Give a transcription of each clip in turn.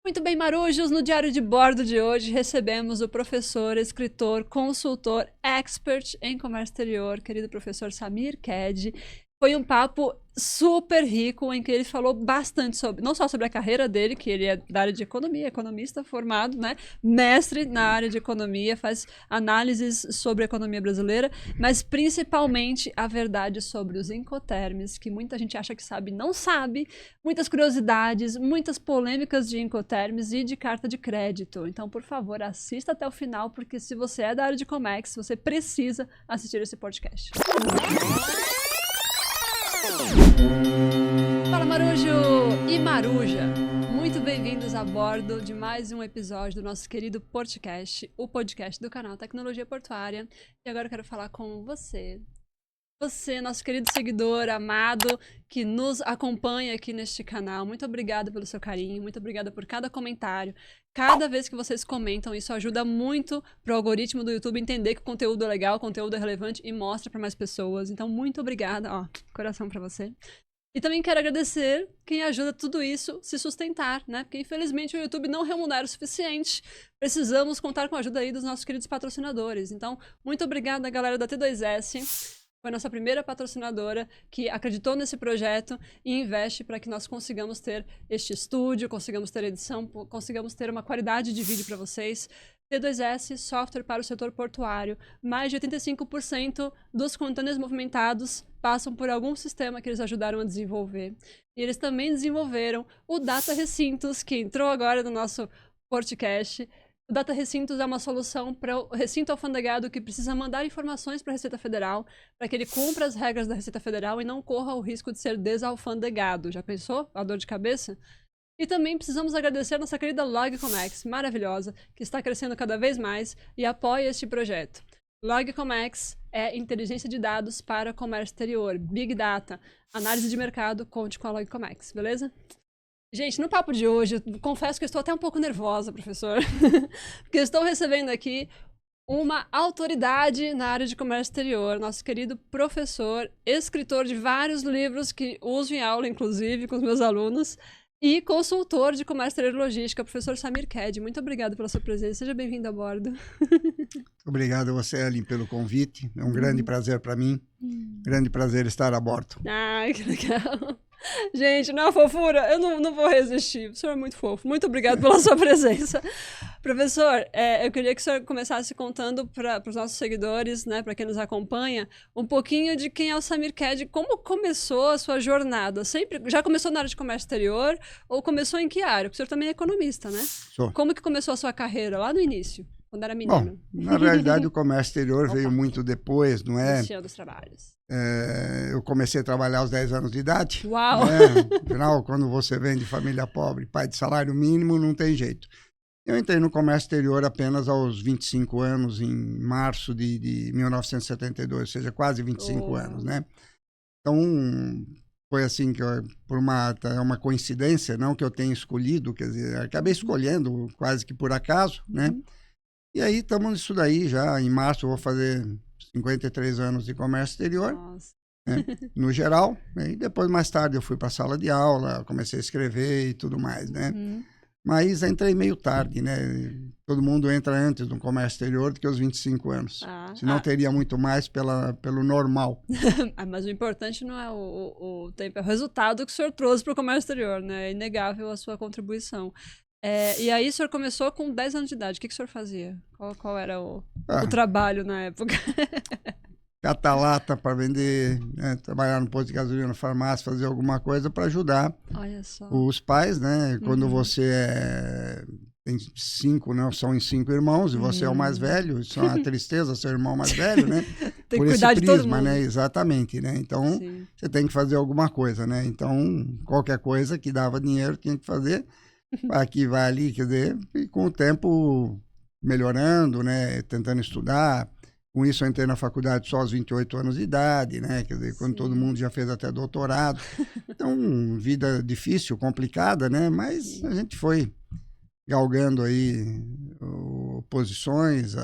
Muito bem, marujos, no Diário de Bordo de hoje recebemos o professor, escritor, consultor, expert em comércio exterior, querido professor Samir Ked. Foi um papo super rico em que ele falou bastante sobre, não só sobre a carreira dele, que ele é da área de economia, economista formado, né? Mestre na área de economia, faz análises sobre a economia brasileira, mas principalmente a verdade sobre os incoterms, que muita gente acha que sabe, não sabe, muitas curiosidades, muitas polêmicas de incoterms e de carta de crédito. Então, por favor, assista até o final, porque se você é da área de Comex, você precisa assistir esse podcast. Fala, Marujo e Maruja! Muito bem-vindos a bordo de mais um episódio do nosso querido podcast, o podcast do canal Tecnologia Portuária. E agora eu quero falar com você, nosso querido seguidor, amado, que nos acompanha aqui neste canal. Muito obrigada pelo seu carinho, muito obrigada por cada comentário. Cada vez que vocês comentam, isso ajuda muito para o algoritmo do YouTube entender que o conteúdo é legal, o conteúdo é relevante e mostra para mais pessoas. Então, muito obrigada. Ó, coração para você. E também quero agradecer quem ajuda tudo isso se sustentar, né? Porque infelizmente o YouTube não remunera o suficiente. Precisamos contar com a ajuda aí dos nossos queridos patrocinadores. Então, muito obrigada, galera da T2S. Foi a nossa primeira patrocinadora que acreditou nesse projeto e investe para que nós consigamos ter este estúdio, consigamos ter edição, consigamos ter uma qualidade de vídeo para vocês. T2S, software para o setor portuário. Mais de 85% dos contêineres movimentados passam por algum sistema que eles ajudaram a desenvolver. E eles também desenvolveram o Data Recintos, que entrou agora no nosso podcast. O Data Recintos é uma solução para o recinto alfandegado que precisa mandar informações para a Receita Federal, para que ele cumpra as regras da Receita Federal e não corra o risco de ser desalfandegado. Já pensou? A dor de cabeça? E também precisamos agradecer a nossa querida Logcomex, maravilhosa, que está crescendo cada vez mais e apoia este projeto. Logcomex é inteligência de dados para comércio exterior, Big Data, análise de mercado, conte com a Logcomex, beleza? Gente, no papo de hoje, eu confesso que eu estou até um pouco nervosa, professor, porque eu estou recebendo aqui uma autoridade na área de comércio exterior, nosso querido professor, escritor de vários livros que uso em aula, inclusive, com os meus alunos, e consultor de comércio exterior e logística, professor Samir Ked. Muito obrigado pela sua presença, seja bem-vindo a bordo. Obrigado a você, Ellen, pelo convite. É um grande prazer para mim, grande prazer estar a bordo. Ai, que legal. Gente, não é uma fofura? Eu não vou resistir. O senhor é muito fofo. Muito obrigado pela sua presença. Professor, eu queria que o senhor começasse contando para os nossos seguidores, né, para quem nos acompanha, um pouquinho de quem é o Samir Ked, como começou a sua jornada? Sempre, já começou na área de comércio exterior ou começou em que área? Porque o senhor também é economista, né? Sou. Como que começou a sua carreira lá no início, quando era menino? Bom, na realidade o comércio exterior veio muito depois, não é? Iniciando os trabalhos. Eu comecei a trabalhar aos 10 anos de idade. Uau! Né? Afinal, quando você vem de família pobre, pai de salário mínimo, não tem jeito. Eu entrei no comércio exterior apenas aos 25 anos, em março de 1972, ou seja, quase 25 anos, né? Então, foi assim que, por uma coincidência, não que eu tenha escolhido, quer dizer, acabei escolhendo quase que por acaso, né? E aí estamos nisso daí já, em março eu vou fazer 53 anos de comércio exterior, né, no geral, e depois mais tarde eu fui para a sala de aula, comecei a escrever e tudo mais, né? Mas entrei meio tarde, né? Todo mundo entra antes no comércio exterior do que os 25 anos. Senão teria muito mais pelo normal. Mas o importante não é o tempo, é o resultado que o senhor trouxe para o comércio exterior, né? É inegável a sua contribuição. E aí o senhor começou com 10 anos de idade. O que o senhor fazia? Qual era o trabalho na época? Catar lata para vender, né? Trabalhar no posto de gasolina, na farmácia, fazer alguma coisa para ajudar os pais, né? Quando você tem 5, né? São em 5 irmãos e você é o mais velho, isso é uma tristeza ser o irmão mais velho, né? Tem por que esse cuidar de todo prisma, mundo. né? Exatamente, né? Então, você tem que fazer alguma coisa, né? Então, qualquer coisa que dava dinheiro tinha que fazer. Aqui vai ali, quer dizer, e com o tempo melhorando, né? Tentando estudar. Com isso eu entrei na faculdade só aos 28 anos de idade, né? Quer dizer, quando todo mundo já fez até doutorado. Então, vida difícil, complicada, né? Mas a gente foi galgando aí posições,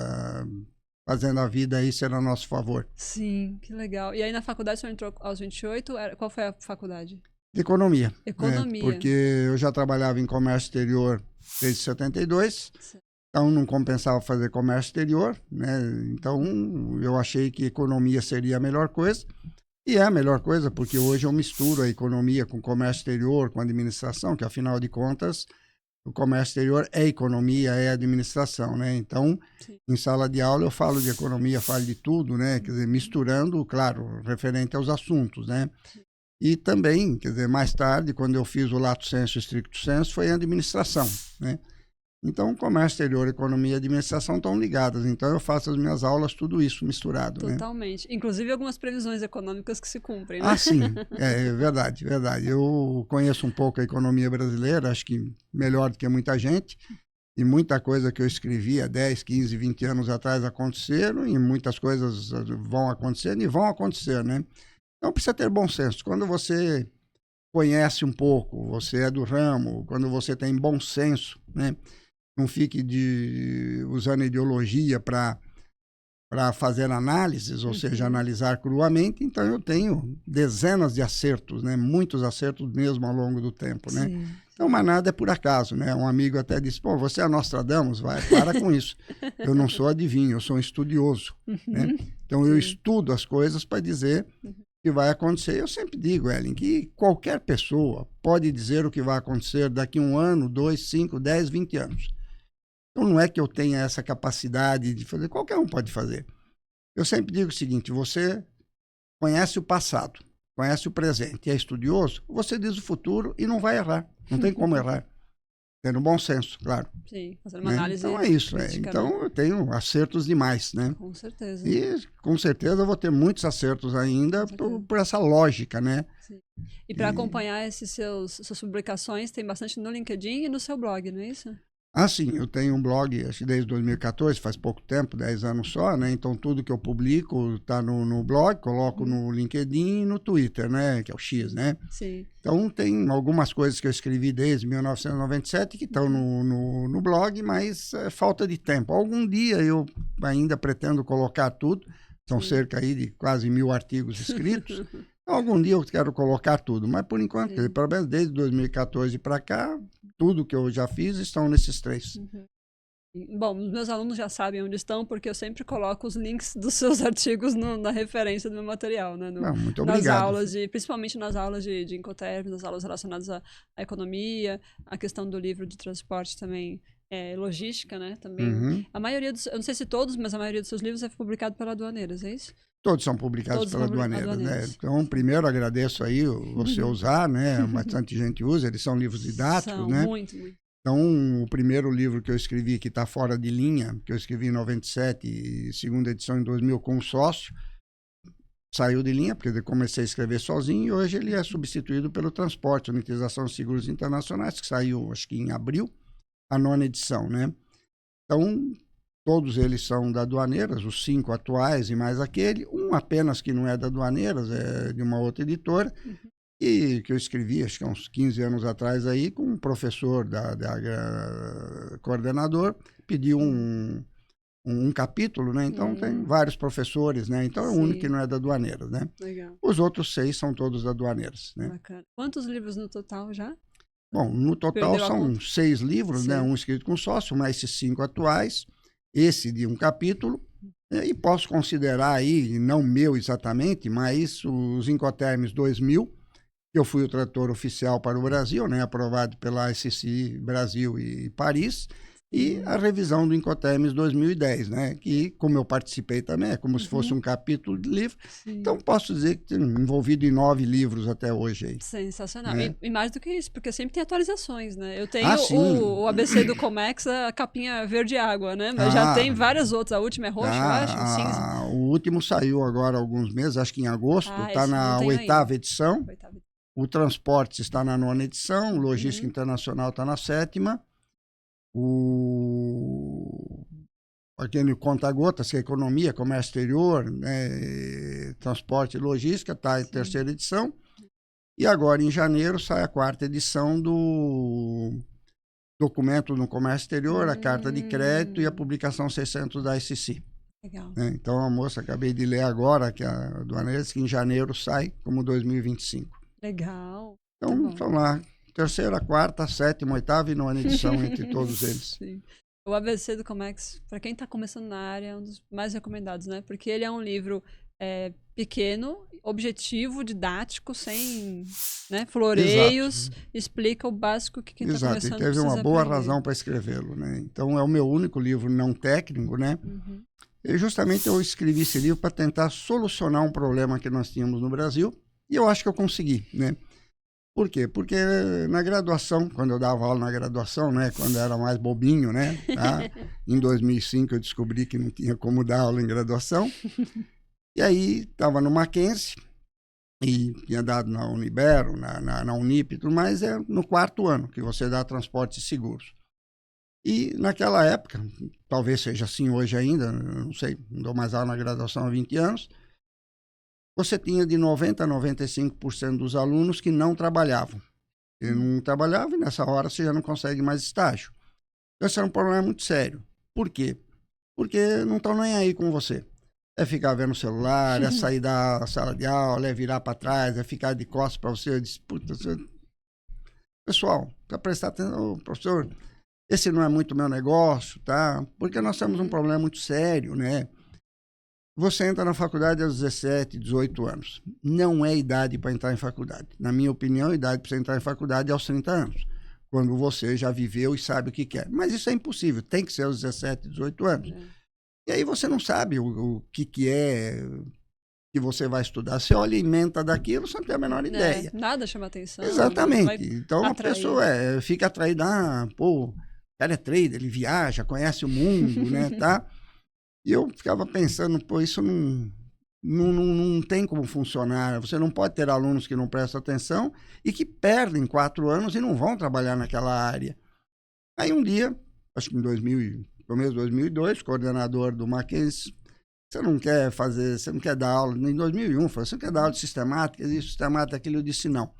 fazendo a vida aí ser a nosso favor. Sim, que legal. E aí na faculdade o senhor entrou aos 28? Qual foi a faculdade? De economia. Economia. Porque eu já trabalhava em comércio exterior desde 72. Então, não compensava fazer comércio exterior, né? Então, eu achei que economia seria a melhor coisa. E é a melhor coisa, porque hoje eu misturo a economia com comércio exterior, com administração, que, afinal de contas, o comércio exterior é economia, é administração, né? Então, sim, em sala de aula eu falo de economia, falo de tudo, né? Quer dizer, misturando, claro, referente aos assuntos, né? E também, quer dizer, mais tarde, quando eu fiz o lato sensu e stricto sensu, foi a administração, né? Então, comércio exterior, economia e administração estão ligadas. Então, eu faço as minhas aulas, tudo isso misturado. Totalmente. Né? Inclusive, algumas previsões econômicas que se cumprem, né? Ah, sim. É verdade, verdade. Eu conheço um pouco a economia brasileira, acho que melhor do que muita gente. E muita coisa que eu escrevi há 10, 15, 20 anos atrás aconteceram. E muitas coisas vão acontecendo e vão acontecer, né? Então, precisa ter bom senso. Quando você conhece um pouco, você é do ramo, quando você tem bom senso, né? Não fique usando ideologia para fazer análises, ou seja, analisar cruamente. Então, eu tenho dezenas de acertos, né? Muitos acertos mesmo ao longo do tempo, né? Sim. Então, mas nada é por acaso, né? Um amigo até disse, pô, você é Nostradamus? Vai, para com isso. Eu não sou adivinho, eu sou um estudioso, né? Então, eu estudo as coisas para dizer o que vai acontecer. Eu sempre digo, Ellen, que qualquer pessoa pode dizer o que vai acontecer daqui a 1 ano, 2, 5, 10, 20 anos. Então, não é que eu tenha essa capacidade de fazer, qualquer um pode fazer. Eu sempre digo o seguinte, você conhece o passado, conhece o presente e é estudioso, você diz o futuro e não vai errar, não tem como errar. Tendo bom senso, claro. Sim, fazendo uma análise. Então é isso, crítica, então né? Eu tenho acertos demais, né? Com certeza. E com certeza eu vou ter muitos acertos ainda por essa lógica, né? Sim. E para acompanhar esses suas publicações, tem bastante no LinkedIn e no seu blog, não é isso? Ah, sim, eu tenho um blog acho que desde 2014, faz pouco tempo, 10 anos só, né? Então tudo que eu publico está no blog, coloco no LinkedIn e no Twitter, né? Que é o X, né? Sim. Então tem algumas coisas que eu escrevi desde 1997 que estão no blog, mas é falta de tempo. Algum dia eu ainda pretendo colocar tudo, são cerca aí de quase 1000 artigos escritos. Algum dia eu quero colocar tudo, mas por enquanto, pelo menos desde 2014 para cá, tudo que eu já fiz estão nesses 3. Bom, os meus alunos já sabem onde estão, porque eu sempre coloco os links dos seus artigos na referência do meu material, né? Muito obrigado. Nas aulas, principalmente nas aulas de Incoterm, nas aulas relacionadas à economia, a questão do livro de transporte também, logística, né? Também. A maioria eu não sei se todos, mas a maioria dos seus livros é publicado pela Aduaneiras, é isso? Todos são publicados pela Aduaneiras, né? Então, primeiro agradeço aí você usar, né? Bastante gente usa, eles são livros didáticos, né? Muito. Então, o primeiro livro que eu escrevi, que está fora de linha, que eu escrevi em 97 e segunda edição em 2000 com um sócio, saiu de linha, porque eu comecei a escrever sozinho e hoje ele é substituído pelo Transporte, Unitização de Seguros Internacionais, que saiu, acho que em abril, a 9ª edição, né? Então, todos eles são da Aduaneiras, os 5 atuais e mais aquele, um apenas que não é da Aduaneiras, é de uma outra editora, e que eu escrevi, acho que há uns 15 anos atrás aí, com um professor da coordenador, pediu um capítulo, né? Então tem vários professores, né? Então é o único que não é da Aduaneiras, né? Legal. Os outros 6 são todos da Aduaneiras, né? Bacana. Quantos livros no total já? Bom, no total são 6 livros, né? Um escrito com sócio, mais esses 5 atuais, esse de um capítulo, e posso considerar aí, não meu exatamente, mas os Incoterms 2000, eu fui o tradutor oficial para o Brasil, né, aprovado pela ICC Brasil e Paris, e a revisão do Incoterms 2010, né, que, como eu participei também, é como se fosse um capítulo de livro. Então, posso dizer que tenho envolvido em 9 livros até hoje. Aí, sensacional. E mais do que isso, porque sempre tem atualizações, né? Eu tenho o ABC do Comex, a capinha verde água, né? Mas já tem várias outras. A última é roxa, eu acho, cinza. O último saiu agora há alguns meses, acho que em agosto, está na 8ª edição. O Transporte está na 9ª edição, o Logística Internacional está na 7ª. Aquele conta-gotas, que é economia, comércio exterior, né, transporte e logística, está em 3ª edição. E agora, em janeiro, sai a 4ª edição do documento no comércio exterior, a carta de crédito e a publicação 600 da ICC. Legal. Então, a moça, acabei de ler agora, que a Aduaneiras, que em janeiro sai como 2025. Legal. Então, vamos lá. terceira, quarta, sétima, oitava e nona edição entre todos eles. Sim. O ABC do Comex, para quem está começando na área, é um dos mais recomendados, né? Porque ele é um livro pequeno, objetivo, didático, sem floreios, Exato. explica o básico que quem está Exato, começando e teve uma precisa boa aprender. razão para escrevê-lo, né? Então é o meu único livro não técnico, né? Uhum. E justamente eu escrevi esse livro para tentar solucionar um problema que nós tínhamos no Brasil, e eu acho que eu consegui, né? Por quê? Porque na graduação, quando eu dava aula na graduação, né, quando eu era mais bobinho, né, tá? Em 2005 eu descobri que não tinha como dar aula em graduação. E aí estava no Mackenzie e tinha dado na Unibero, na Unip e tudo mais, é no 4º ano que você dá transportes seguros. E naquela época, talvez seja assim hoje ainda, não sei, não dou mais aula na graduação há 20 anos, você tinha de 90% a 95% dos alunos que não trabalhavam. Ele não trabalhava e nessa hora você já não consegue mais estágio. Então, esse era um problema muito sério. Por quê? Porque não estão nem aí com você. É ficar vendo o celular, é sair da sala de aula, é virar para trás, é ficar de costas para você. Eu disse, puta, pessoal, para prestar atenção, professor, esse não é muito meu negócio, tá? Porque nós temos um problema muito sério, né? Você entra na faculdade aos 17, 18 anos. Não é idade para entrar em faculdade. Na minha opinião, a idade para você entrar em faculdade é aos 30 anos. Quando você já viveu e sabe o que quer. Mas isso é impossível. Tem que ser aos 17, 18 anos. E aí você não sabe o que é que você vai estudar. Você olha e ementa daquilo, você não tem a menor ideia. Nada chama atenção. Exatamente. Então atrair. A pessoa fica atraída. Pô, o cara é trader, ele viaja, conhece o mundo, né, tá? E eu ficava pensando, pô, isso não tem como funcionar. Você não pode ter alunos que não prestam atenção e que perdem 4 anos e não vão trabalhar naquela área. Aí um dia, acho que em começo de 2002, coordenador do Mackenzie, você não quer dar aula, em 2001, você não quer dar aula de sistemática, existe sistemática, aquilo, eu disse não.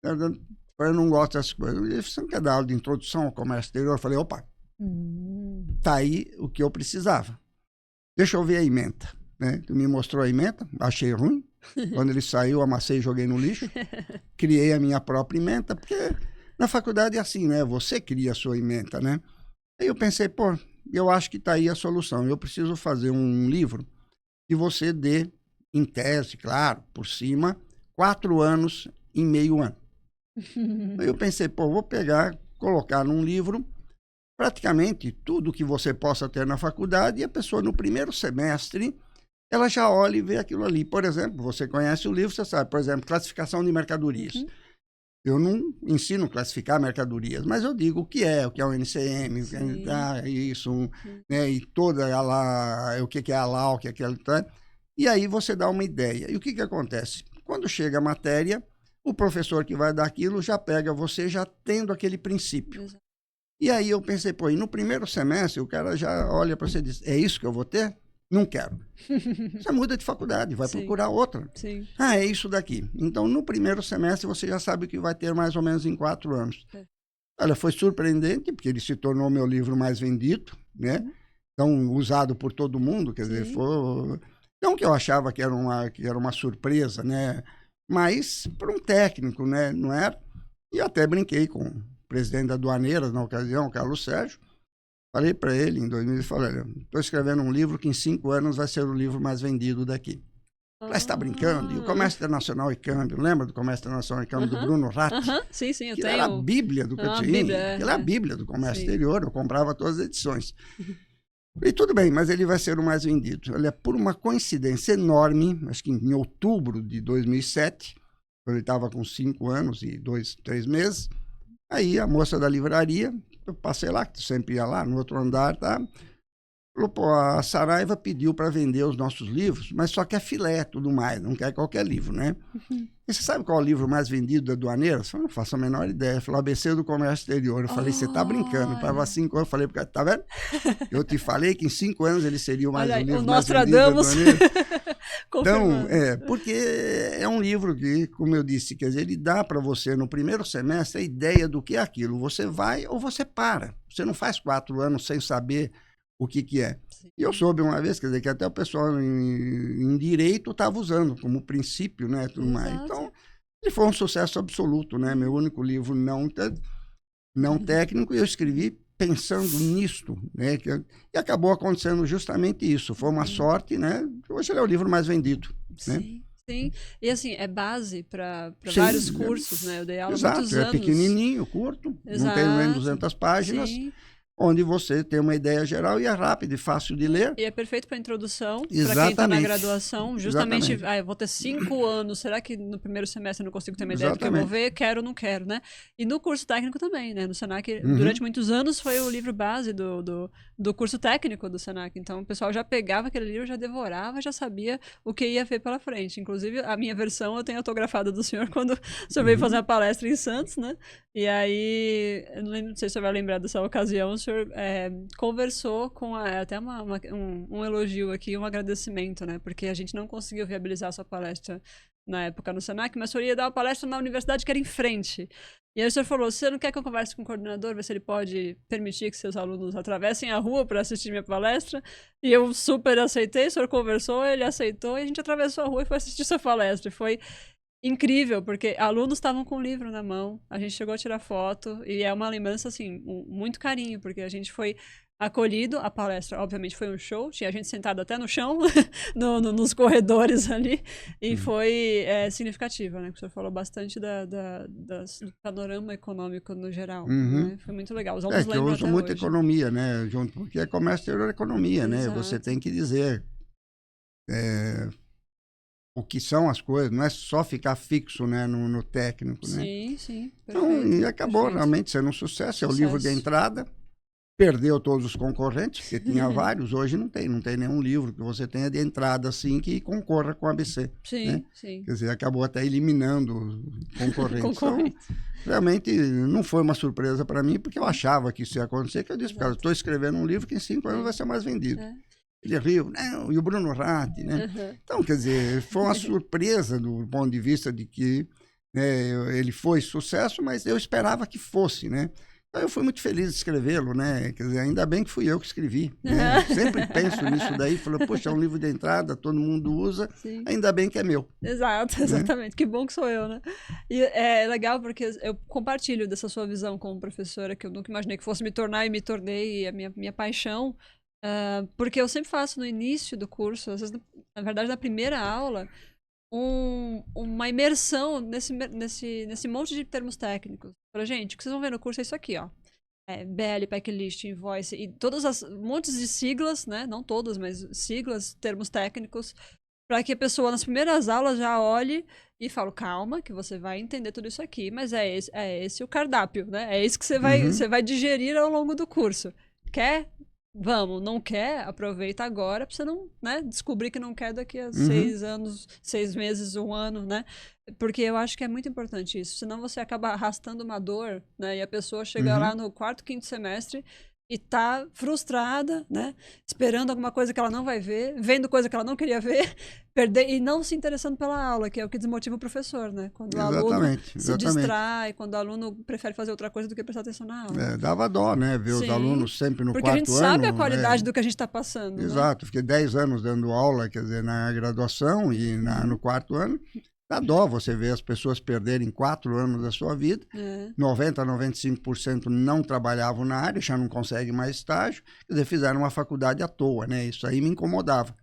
Eu não gosto dessas coisas. Eu disse, você não quer dar aula de introdução ao comércio exterior? Eu falei, opa, tá aí o que eu precisava. Deixa eu ver a ementa, né? Tu me mostrou a ementa, achei ruim. Quando ele saiu, amassei e joguei no lixo. Criei a minha própria ementa, porque na faculdade é assim, né? Você cria a sua ementa, né? Aí eu pensei, pô, eu acho que tá aí a solução. Eu preciso fazer um livro que você dê, em tese, claro, por cima, 4 anos em meio ano. Aí eu pensei, pô, vou colocar num livro praticamente tudo que você possa ter na faculdade e a pessoa no primeiro semestre, ela já olha e vê aquilo ali. Por exemplo, você conhece o livro, você sabe, por exemplo, classificação de mercadorias. Eu não ensino a classificar mercadorias, mas eu digo o que é o NCM, o que é isso, né, e toda o que é a LAU, o que é aquilo, tá? E aí você dá uma ideia. E o que acontece? Quando chega a matéria, o professor que vai dar aquilo já pega você já tendo aquele princípio. Exato. E aí eu pensei, pô, e no primeiro semestre o cara já olha para você e diz, é isso que eu vou ter? Não quero. Você muda de faculdade, vai procurar outra. Sim. Ah, é isso daqui. Então, no primeiro semestre você já sabe o que vai ter mais ou menos em 4 anos. Olha, foi surpreendente, porque ele se tornou o meu livro mais vendido, né? Então, usado por todo mundo, quer dizer, foi... Não que eu achava que era uma surpresa, né? Mas para um técnico, né? Não era? E até brinquei com presidente da Aduaneiras, na ocasião, Carlos Sérgio, falei para ele em 2000, falei, olha, estou escrevendo um livro que em 5 anos vai ser o livro mais vendido daqui. Falei, você está brincando? E o Comércio Internacional e Câmbio, lembra do Comércio Internacional e Câmbio do Bruno Ratti? Sim, eu tenho. Era a Bíblia do Cantinho, aquilo é a Bíblia do Comércio Exterior, eu comprava todas as edições. E tudo bem, mas ele vai ser o mais vendido. Olha, por uma coincidência enorme, acho que em outubro de 2007, quando ele estava com 5 anos e 3 meses, aí a moça da livraria, eu passei lá, que sempre ia lá, no outro andar, tá? Falou, pô, a Saraiva pediu para vender os nossos livros, mas só quer filé, tudo mais, não quer qualquer livro, né? E você sabe qual é o livro mais vendido da Aduaneiras? Eu não faço a menor ideia. Falou, ABC do Comércio Exterior. Eu falei, você tá brincando? Para 5 anos, eu falei, tá vendo? Eu te falei que em 5 anos ele seria o livro mais vendido da Aduaneiras. Então, porque é um livro que, como eu disse, quer dizer, ele dá para você no primeiro semestre a ideia do que é aquilo. Você vai ou você para. Você não faz 4 anos sem saber o que é. E eu soube uma vez, quer dizer, que até o pessoal em direito estava usando como princípio, né, tudo mais. Então, Ele foi um sucesso absoluto, né? Meu único livro não técnico, e eu escrevi pensando nisto, né? E acabou acontecendo justamente isso. Foi uma sorte, né? Hoje ele é o livro mais vendido, né? Sim, sim. E assim, é base para Sim, vários cursos, né? Eu dei aula há muitos exato. É anos. pequenininho, curto, não tem nem Exato. 200 páginas, Sim. onde você tem uma ideia geral e é rápido e fácil de ler. E é perfeito para introdução, para quem está na Exatamente. graduação. Justamente, Exatamente. eu vou ter 5 anos, será que no primeiro semestre eu não consigo ter uma ideia do que eu vou Exatamente. ver? Quero ou não quero, né? E no curso técnico também, né? No Senac, Uhum. durante muitos anos, foi o livro base do curso técnico do Senac. Então, o pessoal já pegava aquele livro, já devorava, já sabia o que ia ver pela frente. Inclusive, a minha versão eu tenho autografada do senhor quando o senhor veio fazer uma palestra em Santos, né? E aí, eu não sei se você vai lembrar dessa ocasião, o senhor conversou com até um elogio aqui, um agradecimento, né? Porque a gente não conseguiu viabilizar a sua palestra na época no Senac, mas o senhor ia dar uma palestra na universidade que era em frente. E aí o senhor falou, você não quer que eu converse com o coordenador, ver se ele pode permitir que seus alunos atravessem a rua para assistir minha palestra? E eu super aceitei, o senhor conversou, ele aceitou, e a gente atravessou a rua e foi assistir sua palestra. E foi incrível, porque alunos estavam com o livro na mão, a gente chegou a tirar foto, e é uma lembrança, assim, muito carinho, porque a gente foi acolhido, a palestra obviamente foi um show, tinha gente sentada até no chão, nos corredores ali, e foi significativa, né, porque o senhor falou bastante do panorama econômico no geral, né? Foi muito legal, os alunos Que eu lembram uso até muito hoje. economia, né, junto, porque é comércio exterior economia, né, Exato. você tem que dizer o que são as coisas, não é só ficar fixo, né, no técnico, né. Sim, sim, Então, perfeito. e acabou Perfeito. realmente sendo um sucesso, é o livro de entrada, perdeu todos os concorrentes, porque tinha vários, hoje não tem nenhum livro que você tenha de entrada assim que concorra com o ABC. Sim, né? sim. Quer dizer, acabou até eliminando concorrentes. Concorrente. Então, realmente não foi uma surpresa para mim, porque eu achava que isso ia acontecer, que eu disse, cara, estou escrevendo um livro que em 5 anos vai ser mais vendido. Ele riu, não, e o Bruno Ratti, né? Então, quer dizer, foi uma surpresa do ponto de vista de que ele foi sucesso, mas eu esperava que fosse, né? Então, eu fui muito feliz de escrevê-lo, né? Quer dizer, ainda bem que fui eu que escrevi, né? Sempre penso nisso daí, falo, poxa, é um livro de entrada, todo mundo usa, Sim. ainda bem que é meu. Exato, exatamente. Né? Que bom que sou eu, né? E é legal porque eu compartilho dessa sua visão como professora, que eu nunca imaginei que fosse me tornar e me tornei, a minha paixão, porque eu sempre faço no início do curso, às vezes, na verdade, na primeira aula, uma imersão nesse monte de termos técnicos. Fala, gente, o que vocês vão ver no curso é isso aqui, ó. BL, Packlist, Invoice e todas as montes de siglas, né? Não todas, mas siglas, termos técnicos, para que a pessoa nas primeiras aulas já olhe e fale, calma, que você vai entender tudo isso aqui, mas é esse o cardápio, né? É isso que você vai digerir ao longo do curso. Quer? Vamos, não quer? Aproveita agora pra você não, né, descobrir que não quer daqui a 6 anos, 6 meses, 1 ano, né? Porque eu acho que é muito importante isso. Senão você acaba arrastando uma dor, né? E a pessoa chega lá no 4º, 5º semestre e tá frustrada, né? Esperando alguma coisa que ela não vai ver, vendo coisa que ela não queria ver, e não se interessando pela aula, que é o que desmotiva o professor, né? Quando o aluno se distrai, quando o aluno prefere fazer outra coisa do que prestar atenção na aula. Dava dó, né? Ver os alunos sempre no 4º ano. Porque a gente sabe a qualidade do que a gente está passando. Exato. Fiquei 10 anos dando aula, quer dizer, na graduação e no 4º ano. Dá dó você ver as pessoas perderem 4 anos da sua vida. 90% a 95% não trabalhavam na área, já não conseguem mais estágio. Quer dizer, fizeram uma faculdade à toa, né? Isso aí me incomodava.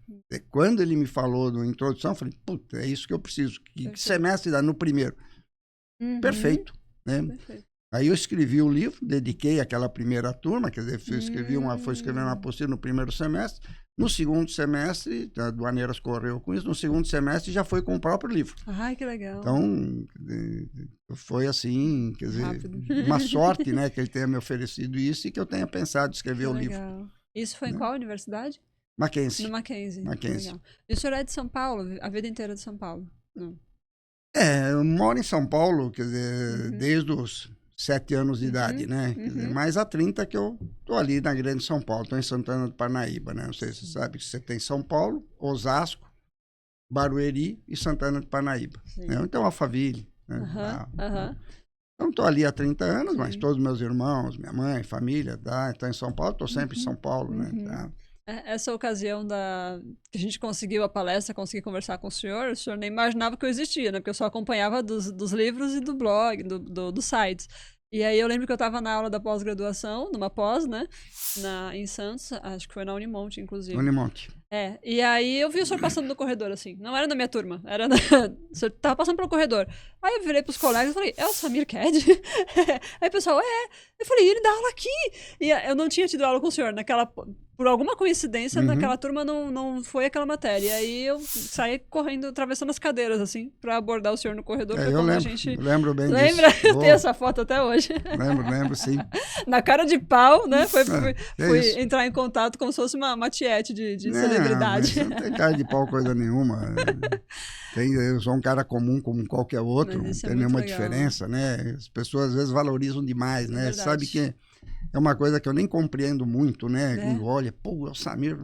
Quando ele me falou da introdução, eu falei, puta, é isso que eu preciso. Que semestre dá? No primeiro. Perfeito, né? Perfeito. Aí eu escrevi o livro, dediquei àquela primeira turma, quer dizer, fui escrevendo uma apostila no primeiro semestre. No segundo semestre, a Aduaneiras correu com isso, no segundo semestre já foi com o próprio livro. Ai, que legal. Então, foi assim, quer dizer, uma sorte, né, que ele tenha me oferecido isso e que eu tenha pensado em escrever o livro. Isso foi em qual universidade? Mackenzie. No Mackenzie. Mackenzie. E o senhor é de São Paulo, a vida inteira de São Paulo? Não. Eu moro em São Paulo, quer dizer, desde os 7 anos de idade, né? Quer dizer, mais há 30 que eu tô ali na Grande São Paulo, estou em Santana do Parnaíba, né? Não sei se você sabe que você tem São Paulo, Osasco, Barueri e Santana do Parnaíba. Né? Então, Alphaville. Né? Então, estou ali há 30 anos, mas todos meus irmãos, minha mãe, família, estão em São Paulo, estou sempre em São Paulo, né? Tá? Essa ocasião que a gente conseguiu a palestra, consegui conversar com o senhor nem imaginava que eu existia, né? Porque eu só acompanhava dos livros e do blog, dos sites. E aí eu lembro que eu estava na aula da pós-graduação, numa pós, né? Em Santos, acho que foi na Unimonte, inclusive. Unimonte. E aí eu vi o senhor passando no corredor, assim. Não era da minha turma, o senhor tava passando pelo corredor. Aí eu virei pros colegas e falei, é o Samir Ked? Aí o pessoal, Eu falei, ele dá aula aqui! E eu não tinha tido aula com o senhor por alguma coincidência, naquela turma não foi aquela matéria. E aí eu saí correndo, atravessando as cadeiras, assim, pra abordar o senhor no corredor. Eu lembro bem disso. Lembra? Eu tenho essa foto até hoje. Lembro, sim. Na cara de pau, né? Fui entrar em contato como se fosse uma tiete de celebridade. Não tem cara de pau coisa nenhuma. Eu sou um cara comum como qualquer outro, não tem nenhuma diferença, né? As pessoas às vezes valorizam demais, né? Sabe que é uma coisa que eu nem compreendo muito, né? Quando olha, pô, é o Samir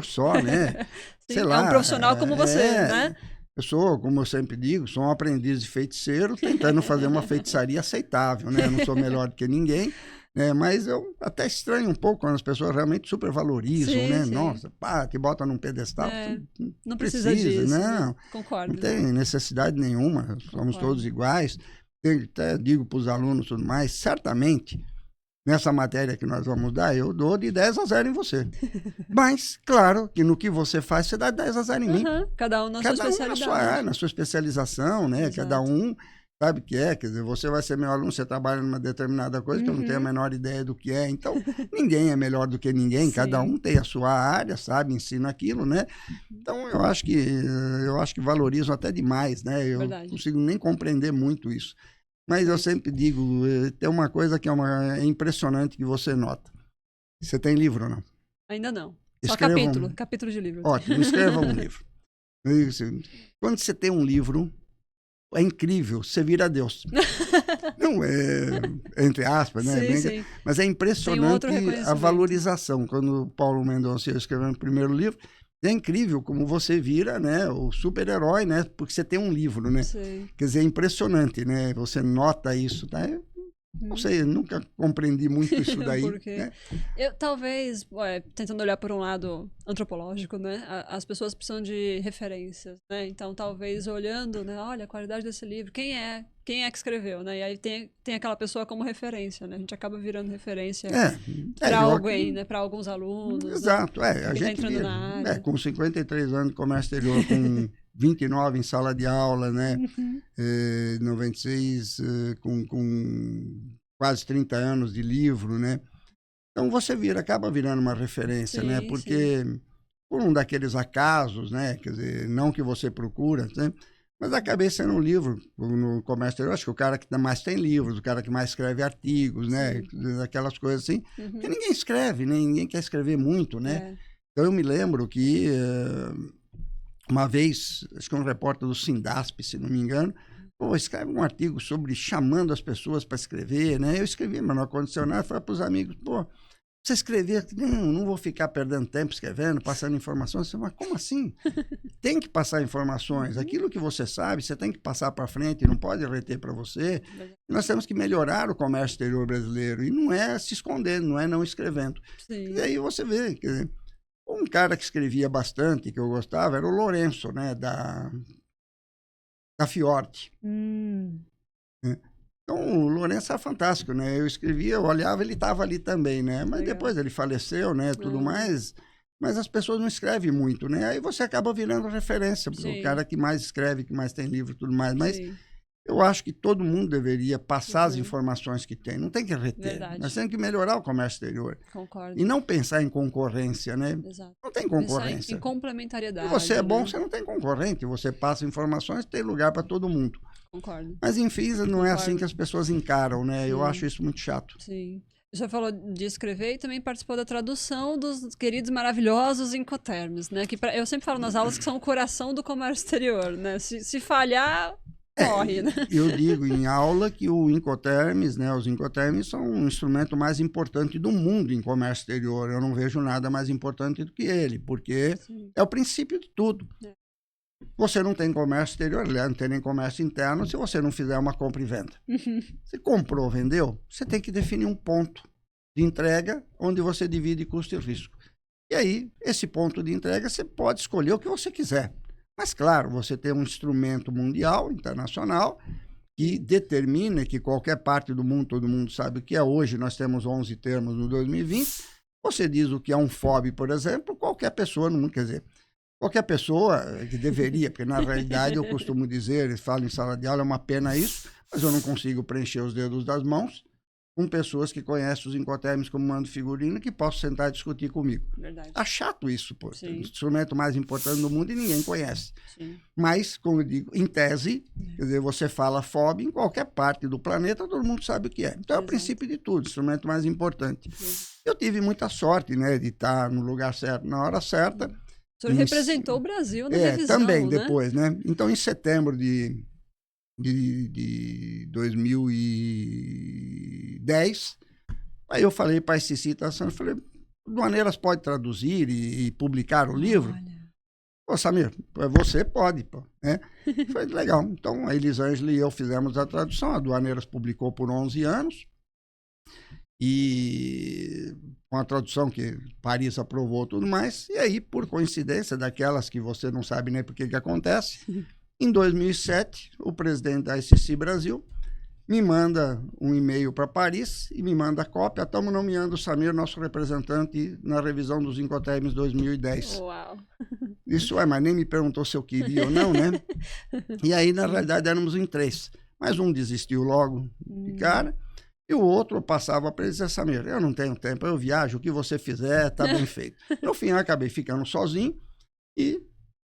só, né? Sim, sei lá. É um profissional como você, né? Eu sou, como eu sempre digo, sou um aprendiz de feiticeiro tentando fazer uma feitiçaria aceitável, né? Eu não sou melhor do que ninguém, né? Mas eu até estranho um pouco quando as pessoas realmente supervalorizam, né? Sim. Nossa, te bota num pedestal. Não precisa disso. Não. Né? Concordo. Não tem necessidade nenhuma, somos todos iguais. Eu até digo para os alunos e tudo mais, certamente, nessa matéria que nós vamos dar, eu dou de 10-0 em você. Mas, claro, que no que você faz, você dá 10-0 em mim. Cada um na sua especialidade. Na sua especialização, né? Exato. Cada um sabe o que é. Quer dizer, você vai ser meu aluno, você trabalha numa determinada coisa que eu não tenho a menor ideia do que é. Então, ninguém é melhor do que ninguém. Sim. Cada um tem a sua área, sabe? Ensina aquilo, né? Então, eu acho que valorizam até demais, né? Eu não consigo nem compreender muito isso. Mas eu sempre digo, tem uma coisa que é impressionante que você nota. Você tem livro ou não? Ainda não. Só capítulo de livro. Ótimo, escreva um livro. Quando você tem um livro, é incrível, você vira Deus. Não é, entre aspas, né? Sim. Mas é impressionante a valorização. Quando o Paulo Mendonça escreveu o primeiro livro, é incrível como você vira, né, o super-herói, né? Porque você tem um livro, né? Sim. Quer dizer, é impressionante, né? Você nota isso, tá? Não sei, eu nunca compreendi muito isso daí. Por quê? Né? Eu, talvez, tentando olhar por um lado antropológico, né? As pessoas precisam de referências, né? Então, talvez olhando, né? Olha, a qualidade desse livro, quem é que escreveu, né? E aí tem aquela pessoa como referência, né? A gente acaba virando referência para alguém, né? Para alguns alunos. Exato, né? A gente tá entrando na área. Com 53 anos de comércio exterior, com 29 em sala de aula, né? 96 com quase 30 anos de livro, né? Então você acaba virando uma referência, né? Porque por um daqueles acasos, né? Quer dizer, não que você procura, né? Mas acabei sendo um livro no comércio exterior. Acho que o cara que mais tem livros, o cara que mais escreve artigos, né? Aquelas coisas assim. Porque ninguém escreve, né? Ninguém quer escrever muito, né? Então eu me lembro que uma vez, acho que um repórter do Sindasp, se não me engano, escreve um artigo sobre chamando as pessoas para escrever, né? Eu escrevi, mas não aconteceu nada. Falei para os amigos, você escrever? Não vou ficar perdendo tempo escrevendo, passando informações. Mas como assim? Tem que passar informações. Aquilo que você sabe, você tem que passar para frente, não pode reter para você. Nós temos que melhorar o comércio exterior brasileiro. E não é se escondendo, não é não escrevendo. Sim. E aí você vê, quer dizer, um cara que escrevia bastante, que eu gostava, era o Lourenço, né? Da Fiorti. Então, o Lourenço é fantástico, né? Eu escrevia, eu olhava, ele estava ali também, né? Mas depois ele faleceu, né? Tudo mais. Mas as pessoas não escrevem muito, né? Aí você acaba virando referência para o cara que mais escreve, que mais tem livro e tudo mais. Mas eu acho que todo mundo deveria passar as informações que tem. Não tem que reter. Nós temos que melhorar o comércio exterior. Concordo. E não pensar em concorrência, né? Exato. Não tem concorrência. Pensar em complementariedade. Se você é bom, você não tem concorrente. Você passa informações, tem lugar para todo mundo. Concordo. Mas, enfim, não é assim que as pessoas encaram, né? Eu acho isso muito chato. Sim. O senhor falou de escrever e também participou da tradução dos queridos maravilhosos Incoterms, né? Que eu sempre falo nas aulas que são o coração do comércio exterior, né? Se falhar, corre, né? Eu digo em aula que o Incoterms, né? Os Incoterms são um instrumento mais importante do mundo em comércio exterior. Eu não vejo nada mais importante do que ele, porque é o princípio de tudo. Você não tem comércio exterior, aliás, não tem nem comércio interno se você não fizer uma compra e venda. Você comprou, vendeu, você tem que definir um ponto de entrega onde você divide custo e risco. E aí, esse ponto de entrega, você pode escolher o que você quiser. Mas, claro, você tem um instrumento mundial, internacional, que determina que qualquer parte do mundo, todo mundo sabe o que é. Hoje nós temos 11 termos no 2020. Você diz o que é um FOB, por exemplo, qualquer pessoa no mundo, quer dizer, qualquer pessoa que deveria, porque na realidade eu costumo dizer, eles falam em sala de aula, é uma pena isso, mas eu não consigo preencher os dedos das mãos com pessoas que conhecem os incoterms como mando figurino que possam sentar e discutir comigo. Verdade. É chato isso, pô. Sim. É o instrumento mais importante do mundo e ninguém conhece. Sim. Mas, como eu digo, em tese, quer dizer, você fala FOB em qualquer parte do planeta, todo mundo sabe o que é. Então é o princípio de tudo, instrumento mais importante. Eu tive muita sorte, né, de estar no lugar certo, na hora certa. O senhor representou o Brasil na revisão, também, né? depois, né? Então, em setembro de 2010, aí eu falei para esse citação, eu falei, Aduaneiras pode traduzir e publicar o livro? Pô, Samir, você pode, pô, né? Foi legal. Então, a Elisângela e eu fizemos a tradução, a Aduaneiras publicou por 11 anos, e com a tradução que Paris aprovou tudo mais, e aí, por coincidência, daquelas que você não sabe nem por que acontece, em 2007, o presidente da ICC Brasil me manda um e-mail para Paris e me manda a cópia. Estamos nomeando o Samir, nosso representante, na revisão dos Incoterms 2010. Uau! Isso mas nem me perguntou se eu queria ou não, né? E aí, na realidade, éramos em 3. Mas um desistiu logo de cara. E o outro passava para ele e dizia, Samir, eu não tenho tempo, eu viajo, o que você fizer está bem feito. No fim, eu acabei ficando sozinho e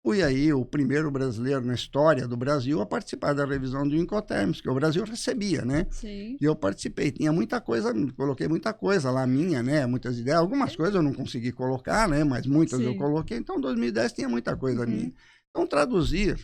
fui aí o primeiro brasileiro na história do Brasil a participar da revisão do Incoterms, que o Brasil recebia, né? Sim. E eu participei. Tinha muita coisa, coloquei muita coisa lá minha, né? Muitas ideias. Algumas coisas eu não consegui colocar, né? Mas muitas eu coloquei. Então, 2010 tinha muita coisa minha. Então, traduzir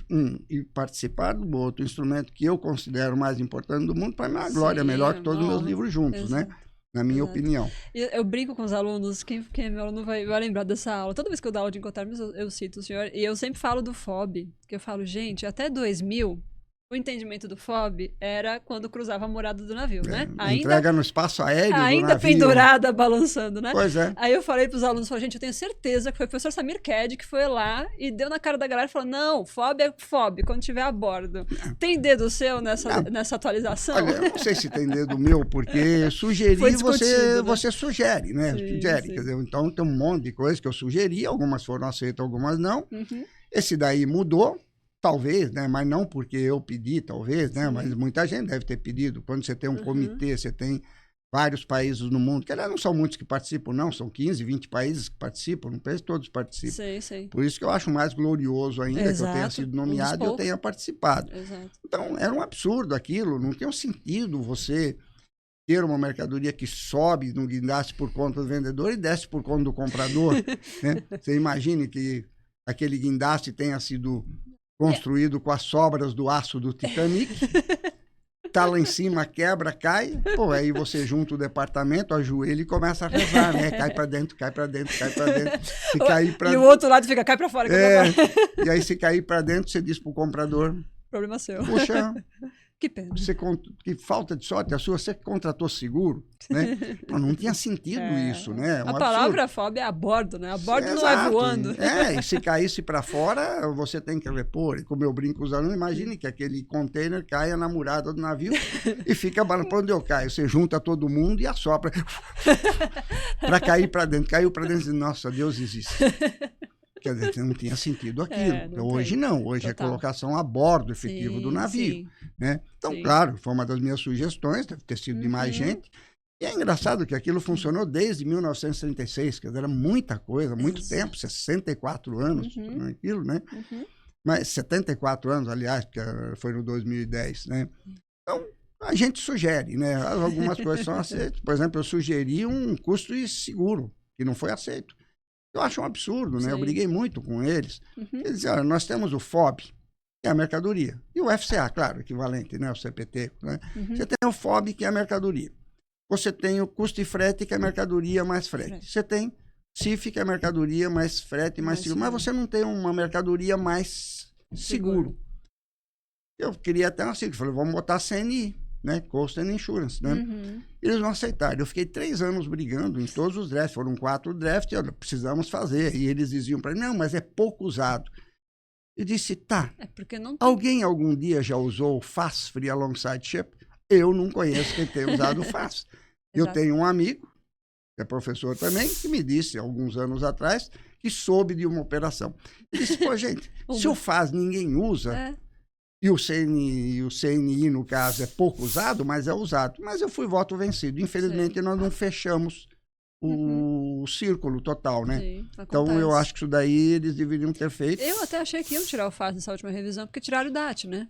e participar do outro instrumento que eu considero mais importante do mundo, para mim é uma glória, melhor que todos os meus livros juntos, né? Na minha opinião. Eu brinco com os alunos, quem é meu aluno vai lembrar dessa aula. Toda vez que eu dou aula de Incoterms, eu cito o senhor. E eu sempre falo do FOB, que eu falo, gente, até 2000, o entendimento do FOB era quando cruzava a morada do navio, né? Entrega no espaço aéreo do ainda navio. pendurada, balançando, né? Pois é. Aí eu falei pros alunos, gente, eu tenho certeza que foi o professor Samir Ked que foi lá e deu na cara da galera e falou, não, FOB é FOB, quando estiver a bordo. Tem dedo seu nessa atualização? Olha, eu não sei se tem dedo meu, porque sugerir você sugere, né? Sugere, quer dizer, então tem um monte de coisas que eu sugeri, algumas foram aceitas, algumas não. Esse daí mudou. Talvez, né? Mas não porque eu pedi, talvez, né? Mas muita gente deve ter pedido. Quando você tem um comitê, você tem vários países no mundo, que aliás não são muitos que participam, não, são 15, 20 países que participam, não penso que todos participam. Sim. Por isso que eu acho mais glorioso ainda que eu tenha sido nomeado e eu tenha participado. Então, era um absurdo aquilo, não tem um sentido você ter uma mercadoria que sobe no guindaste por conta do vendedor e desce por conta do comprador. Né? Você imagine que aquele guindaste tenha sido construído com as sobras do aço do Titanic, tá lá em cima, quebra, cai, pô, aí você junta o departamento, ajoelha e começa a rezar, né? Cai pra dentro, cai pra dentro, cai pra dentro. Se cair pra... E o outro lado fica, cai pra fora, cai pra fora. E aí se cair pra dentro, você diz pro comprador... Problema seu. Puxa... Que pena. Que falta de sorte a sua, você contratou seguro, né? Não tinha sentido isso, né? A palavra FOB é a bordo, né? A bordo não é voando. E se caísse para fora, você tem que repor. E como eu brinco com os alunos, imagine que aquele container caia na murada do navio e fica balando. Para onde eu caio? Você junta todo mundo e assopra para cair para dentro. Caiu para dentro e diz, nossa, Deus existe. Quer dizer, não tinha sentido aquilo. Hoje não, hoje é colocação a bordo efetivo do navio. Né? Então, claro, foi uma das minhas sugestões, deve ter sido de mais gente. E é engraçado que aquilo funcionou desde 1936, quer dizer, era muita coisa, muito tempo, 64 anos, aquilo, né? Mas 74 anos, aliás, porque foi no 2010, né? Então, a gente sugere, né? Algumas coisas são aceitas. Por exemplo, eu sugeri um custo de seguro, que não foi aceito. Eu acho um absurdo, né? Eu briguei muito com eles. Eles diziam, olha, nós temos o FOB, que é a mercadoria, e o FCA, claro, equivalente, né? O CPT, né? Você tem o FOB, que é a mercadoria. Você tem o custo de frete, que é a mercadoria mais frete. Você tem CIF, que é a mercadoria mais frete, mais seguro. Mas você não tem uma mercadoria mais seguro. Eu queria até uma sigla. Falei, vamos botar CNI. né? Cost and Insurance, né? Eles não aceitaram. Eu fiquei 3 anos brigando em todos os drafts. Foram 4 drafts, olha, precisamos fazer. E eles diziam para mim, não, mas é pouco usado. Eu disse, tá. É porque não tem. Alguém algum dia já usou o FAS, Free Alongside Ship? Eu não conheço quem tenha usado o FAS. Eu tenho um amigo, que é professor também, que me disse, alguns anos atrás, que soube de uma operação. Ele disse, pô, gente, se o FAS ninguém usa, e o CNI, no caso, é pouco usado, mas é usado. Mas eu fui voto vencido. Infelizmente, nós não fechamos o círculo total, né? Sim, então, eu acho que isso daí eles deveriam ter feito. Eu até achei que iam tirar o FAS nessa última revisão, porque tiraram o DAT, né?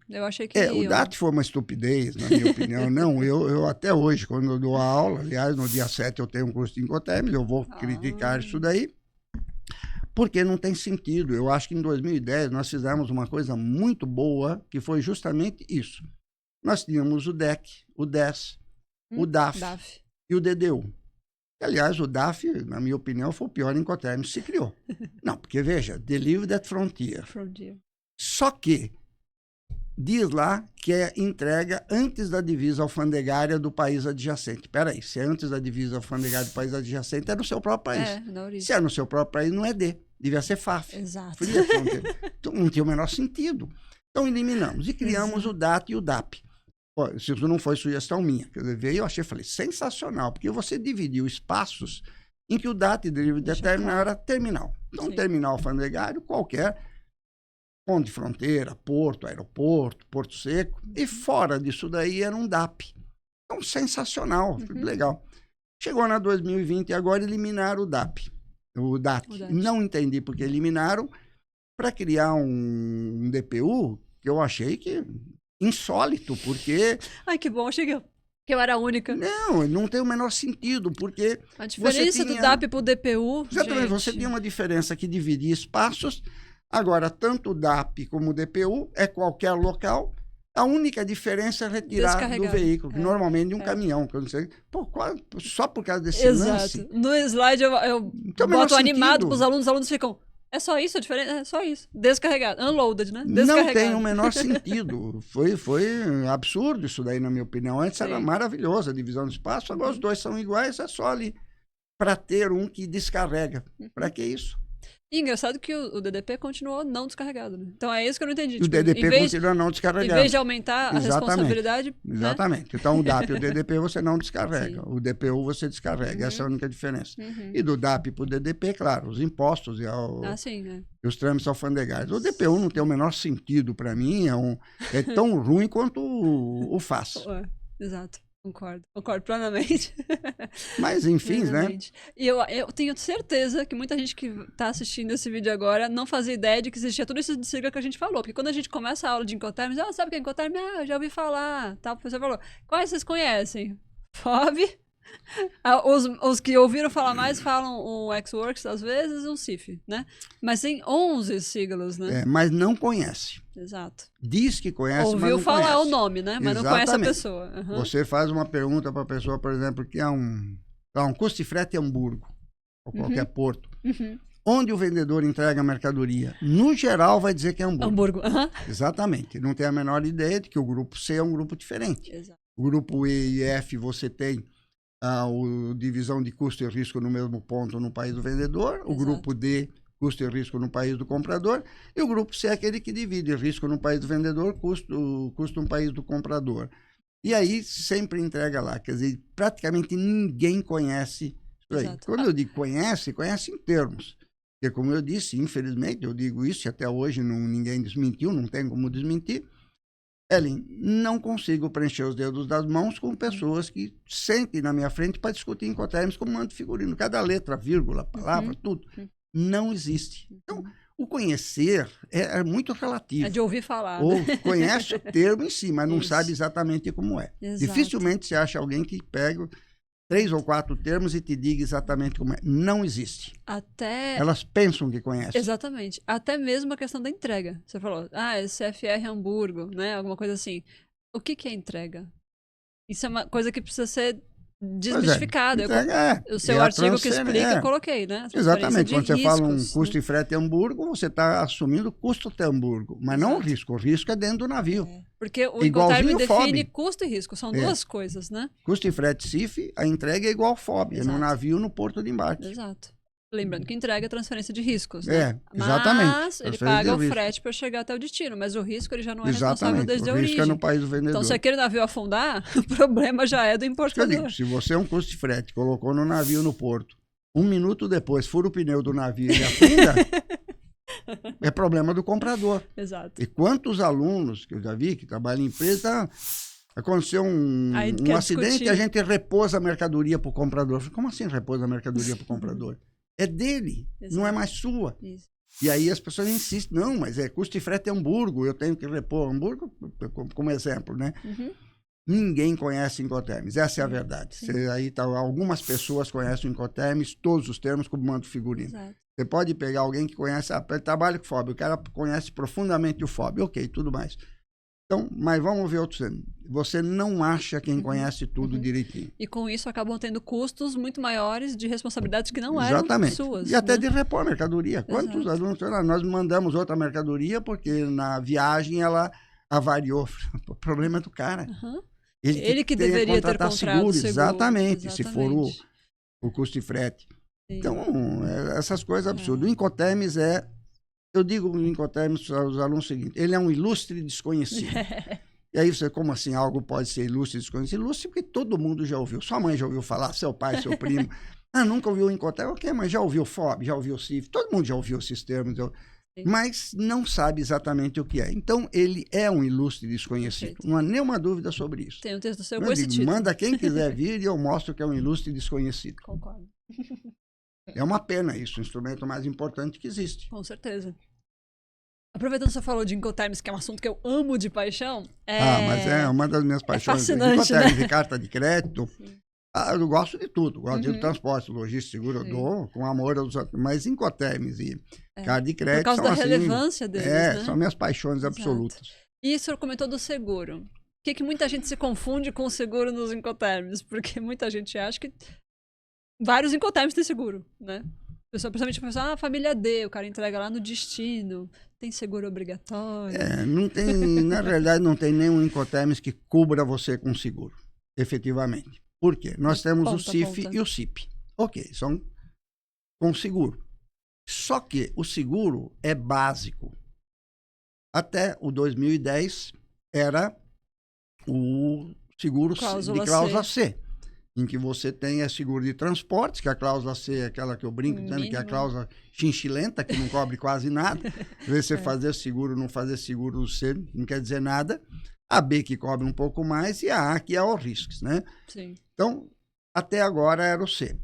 Eu achei que o DAT foi uma estupidez, na minha opinião. Não, eu até hoje, quando eu dou a aula, aliás, no dia 7 eu tenho um curso de Incoterms, eu vou criticar isso daí, porque não tem sentido. Eu acho que em 2010 nós fizemos uma coisa muito boa, que foi justamente isso. Nós tínhamos o DEC, o DES, o DAF e o DDU. Aliás, o DAF, na minha opinião, foi o pior Incoterms que se criou. Não, porque veja, Delivered at Frontier. Só que diz lá que é entrega antes da divisa alfandegária do país adjacente. Peraí, se é antes da divisa alfandegária do país adjacente, é no seu próprio país. Se é no seu próprio país, não é D. Devia ser FAF. Exato. Então, não tinha o menor sentido. Então, eliminamos e criamos o DAT e o DAP. Pô, isso não foi sugestão minha. Eu achei, falei, sensacional, porque você dividiu espaços em que o DAT de terminal era terminal. Então, terminal alfandegário qualquer, ponto de fronteira, porto, aeroporto, porto seco, e fora disso daí era um DAP. Então, sensacional, legal. Chegou na 2020 e agora eliminaram o DAP, o DAT. Não entendi porque eliminaram, para criar um DPU que eu achei que insólito, porque... Ai, que bom, achei que eu era a única. Não tem o menor sentido, porque... A diferença do DAP pro DPU, exatamente, você tinha uma diferença que dividia espaços. Agora, tanto o DAP como o DPU é qualquer local. A única diferença é retirar do veículo, normalmente de um caminhão. Que eu não sei. Pô, só por causa desse lance. No slide eu boto animado para os alunos ficam... É só isso a diferença? É só isso. Descarregado. Unloaded, né? Não tem o menor sentido. Foi absurdo isso daí, na minha opinião. Antes era maravilhoso a divisão do espaço. Agora os dois são iguais, é só ali para ter um que descarrega. Para que isso? E engraçado que o DDP continuou não descarregado, né? Então é isso que eu não entendi. O DDP continua não descarregado. Em vez de aumentar a responsabilidade... Exatamente. Né? Então o DAP e o DDP você não descarrega. O DPU você descarrega. Essa é a única diferença. E do DAP para o DDP, claro, os impostos e os trâmites alfandegários. O DPU não tem o menor sentido para mim. É tão ruim quanto o FAS. Exato. Concordo plenamente. Mas, enfim, plenamente, né? E eu tenho certeza que muita gente que está assistindo esse vídeo agora não fazia ideia de que existia tudo isso de sigla que a gente falou. Porque quando a gente começa a aula de Incoterms, sabe o que é Incoterms? Eu já ouvi falar. Tá? O professor falou. Quais vocês conhecem? FOB. Os que ouviram falar mais falam o X-Works às vezes e um CIF, né? Mas tem 11 siglas, né? Mas não conhece. Exato. Diz que conhece, ouviu mas não falar conhece. O nome, né? Mas não conhece a pessoa. Você faz uma pergunta para a pessoa, por exemplo, que é um custo de frete em Hamburgo, ou qualquer porto. Onde o vendedor entrega a mercadoria? No geral, vai dizer que é Hamburgo. Exatamente. Não tem a menor ideia de que o grupo C é um grupo diferente. Exato. O grupo E e F você tem a divisão de custo e risco no mesmo ponto no país do vendedor. O grupo D, custo e risco no país do comprador. E o grupo C é aquele que divide risco no país do vendedor, custo no país do comprador. E aí sempre entrega lá. Quer dizer, praticamente ninguém conhece isso aí. Quando eu digo conhece em termos. Porque, como eu disse, infelizmente, eu digo isso e até hoje ninguém desmentiu, não tem como desmentir. Ellen, não consigo preencher os dedos das mãos com pessoas que sentem na minha frente para discutir Incoterms como mando figurino. Cada letra, vírgula, palavra, tudo. Não existe. Então, o conhecer é muito relativo. É de ouvir falar. Ou conhece o termo em si, mas não sabe exatamente como é. Exato. Dificilmente você acha alguém que pega 3 ou 4 termos e te diga exatamente como é. Não existe. Elas pensam que conhecem. Exatamente. Até mesmo a questão da entrega. Você falou, CFR Hamburgo, né? Alguma coisa assim. O que é entrega? Isso é uma coisa que precisa ser desmistificado. O seu artigo que explica, eu coloquei, né? Exatamente. Quando você fala um custo né? e frete Hamburgo, você está assumindo o custo até Hamburgo, mas não o risco. O risco é dentro do navio. Porque o Incoterm define custo e risco, são duas coisas, né? Custo e frete CIF, a entrega é igual ao FOB, é no navio, no porto de embarque. Exato. Lembrando que entrega é transferência de riscos, né? Exatamente. Mas ele paga o frete para chegar até o destino, mas o risco ele já não é responsável desde a origem. O risco é no país do vendedor. Então, se aquele navio afundar, o problema já é do importador. Se você é um custo de frete, colocou no navio no porto, 1 minuto depois fura o pneu do navio e ele afunda, é problema do comprador. Exato. E quantos alunos que eu já vi que trabalham em empresa, aconteceu um acidente e a gente repousa a mercadoria para o comprador. Como assim repousa a mercadoria para o comprador? É dele, não é mais sua. Isso. E aí as pessoas insistem, não, mas é custo de frete Hamburgo, eu tenho que repor Hamburgo, como exemplo, né? Ninguém conhece Incoterms, essa é a verdade. Aí algumas pessoas conhecem o Incoterms, todos os termos, como mando figurino. Exato. Você pode pegar alguém que conhece, ele trabalha com FOB, o cara conhece profundamente o FOB, ok, tudo mais. Então, mas vamos ver outros termos. Você não acha quem conhece tudo direitinho. E com isso acabam tendo custos muito maiores de responsabilidades que não eram suas. E até de repor a mercadoria. Quantos alunos... Nós mandamos outra mercadoria porque na viagem ela avariou. O problema é do cara. Ele que deveria ter contratado seguro. Exatamente, se for o custo de frete. Sim. Então, essas coisas absurdas. O Incoterms eu digo no Incoterms aos alunos o seguinte, ele é um ilustre desconhecido. E aí você, como assim algo pode ser ilustre desconhecido? Ilustre porque todo mundo já ouviu. Sua mãe já ouviu falar, seu pai, seu primo. Nunca ouviu o Incoterms. Ok, mas já ouviu FOB, já ouviu CIF. Todo mundo já ouviu esses termos. Mas não sabe exatamente o que é. Então, ele é um ilustre desconhecido. Perfeito. Não há nenhuma dúvida sobre isso. Tem um texto do seu com esse título. Manda quem quiser vir e eu mostro que é um ilustre desconhecido. Concordo. É uma pena isso, o instrumento mais importante que existe. Com certeza. Aproveitando que você falou de Incoterms, que é um assunto que eu amo de paixão. Mas é uma das minhas paixões. Fascinante, Incoterms de carta de crédito. Eu gosto de tudo. Gosto de transporte, logística, seguro, eu dou com amor aos outros. Mas Incoterms e carta de crédito. Por causa da relevância deles. Né? São minhas paixões absolutas. E o senhor comentou do seguro. Por que muita gente se confunde com o seguro nos Incoterms? Porque muita gente acha que vários Incoterms têm seguro, né? Principalmente a família D, o cara entrega lá no destino, tem seguro obrigatório. Não tem, na realidade, não tem nenhum Incoterms que cubra você com seguro, efetivamente. Por quê? Nós temos o CIF e o CIP. Ok, são com seguro. Só que o seguro é básico. Até o 2010 era o seguro de cláusula C. Em que você tem seguro de transportes, que a cláusula C é aquela que eu brinco dizendo que é a cláusula chinchilenta, que não cobre quase nada. Às vezes você fazer seguro, não fazer seguro no C, não quer dizer nada. A B que cobre um pouco mais e a que é o riscos, né? Sim. Então, até agora era o C.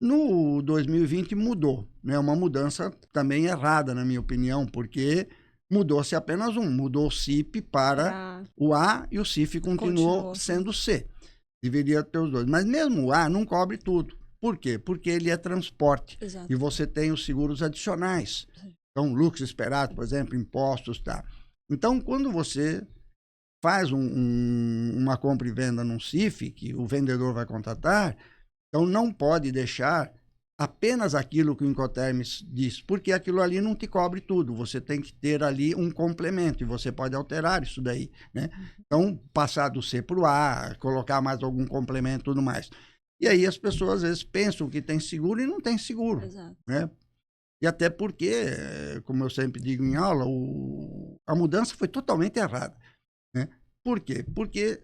No 2020 mudou, né? Uma mudança também errada, na minha opinião, porque mudou-se apenas mudou o CIP para o A e o CIF continuou sendo o C. Deveria ter os dois. Mas mesmo o A não cobre tudo. Por quê? Porque ele é transporte. Exato. E você tem os seguros adicionais. Então, lucro esperado, por exemplo, impostos, tá? Então, quando você faz uma compra e venda num CIF, que o vendedor vai contratar, então não pode deixar apenas aquilo que o Incoterms diz, porque aquilo ali não te cobre tudo. Você tem que ter ali um complemento, e você pode alterar isso daí, né? Então, passar do C para o A, colocar mais algum complemento e tudo mais. E aí as pessoas, às vezes, pensam que tem seguro e não tem seguro. Exato. Né? E até porque, como eu sempre digo em aula, a mudança foi totalmente errada. Né? Por quê? Porque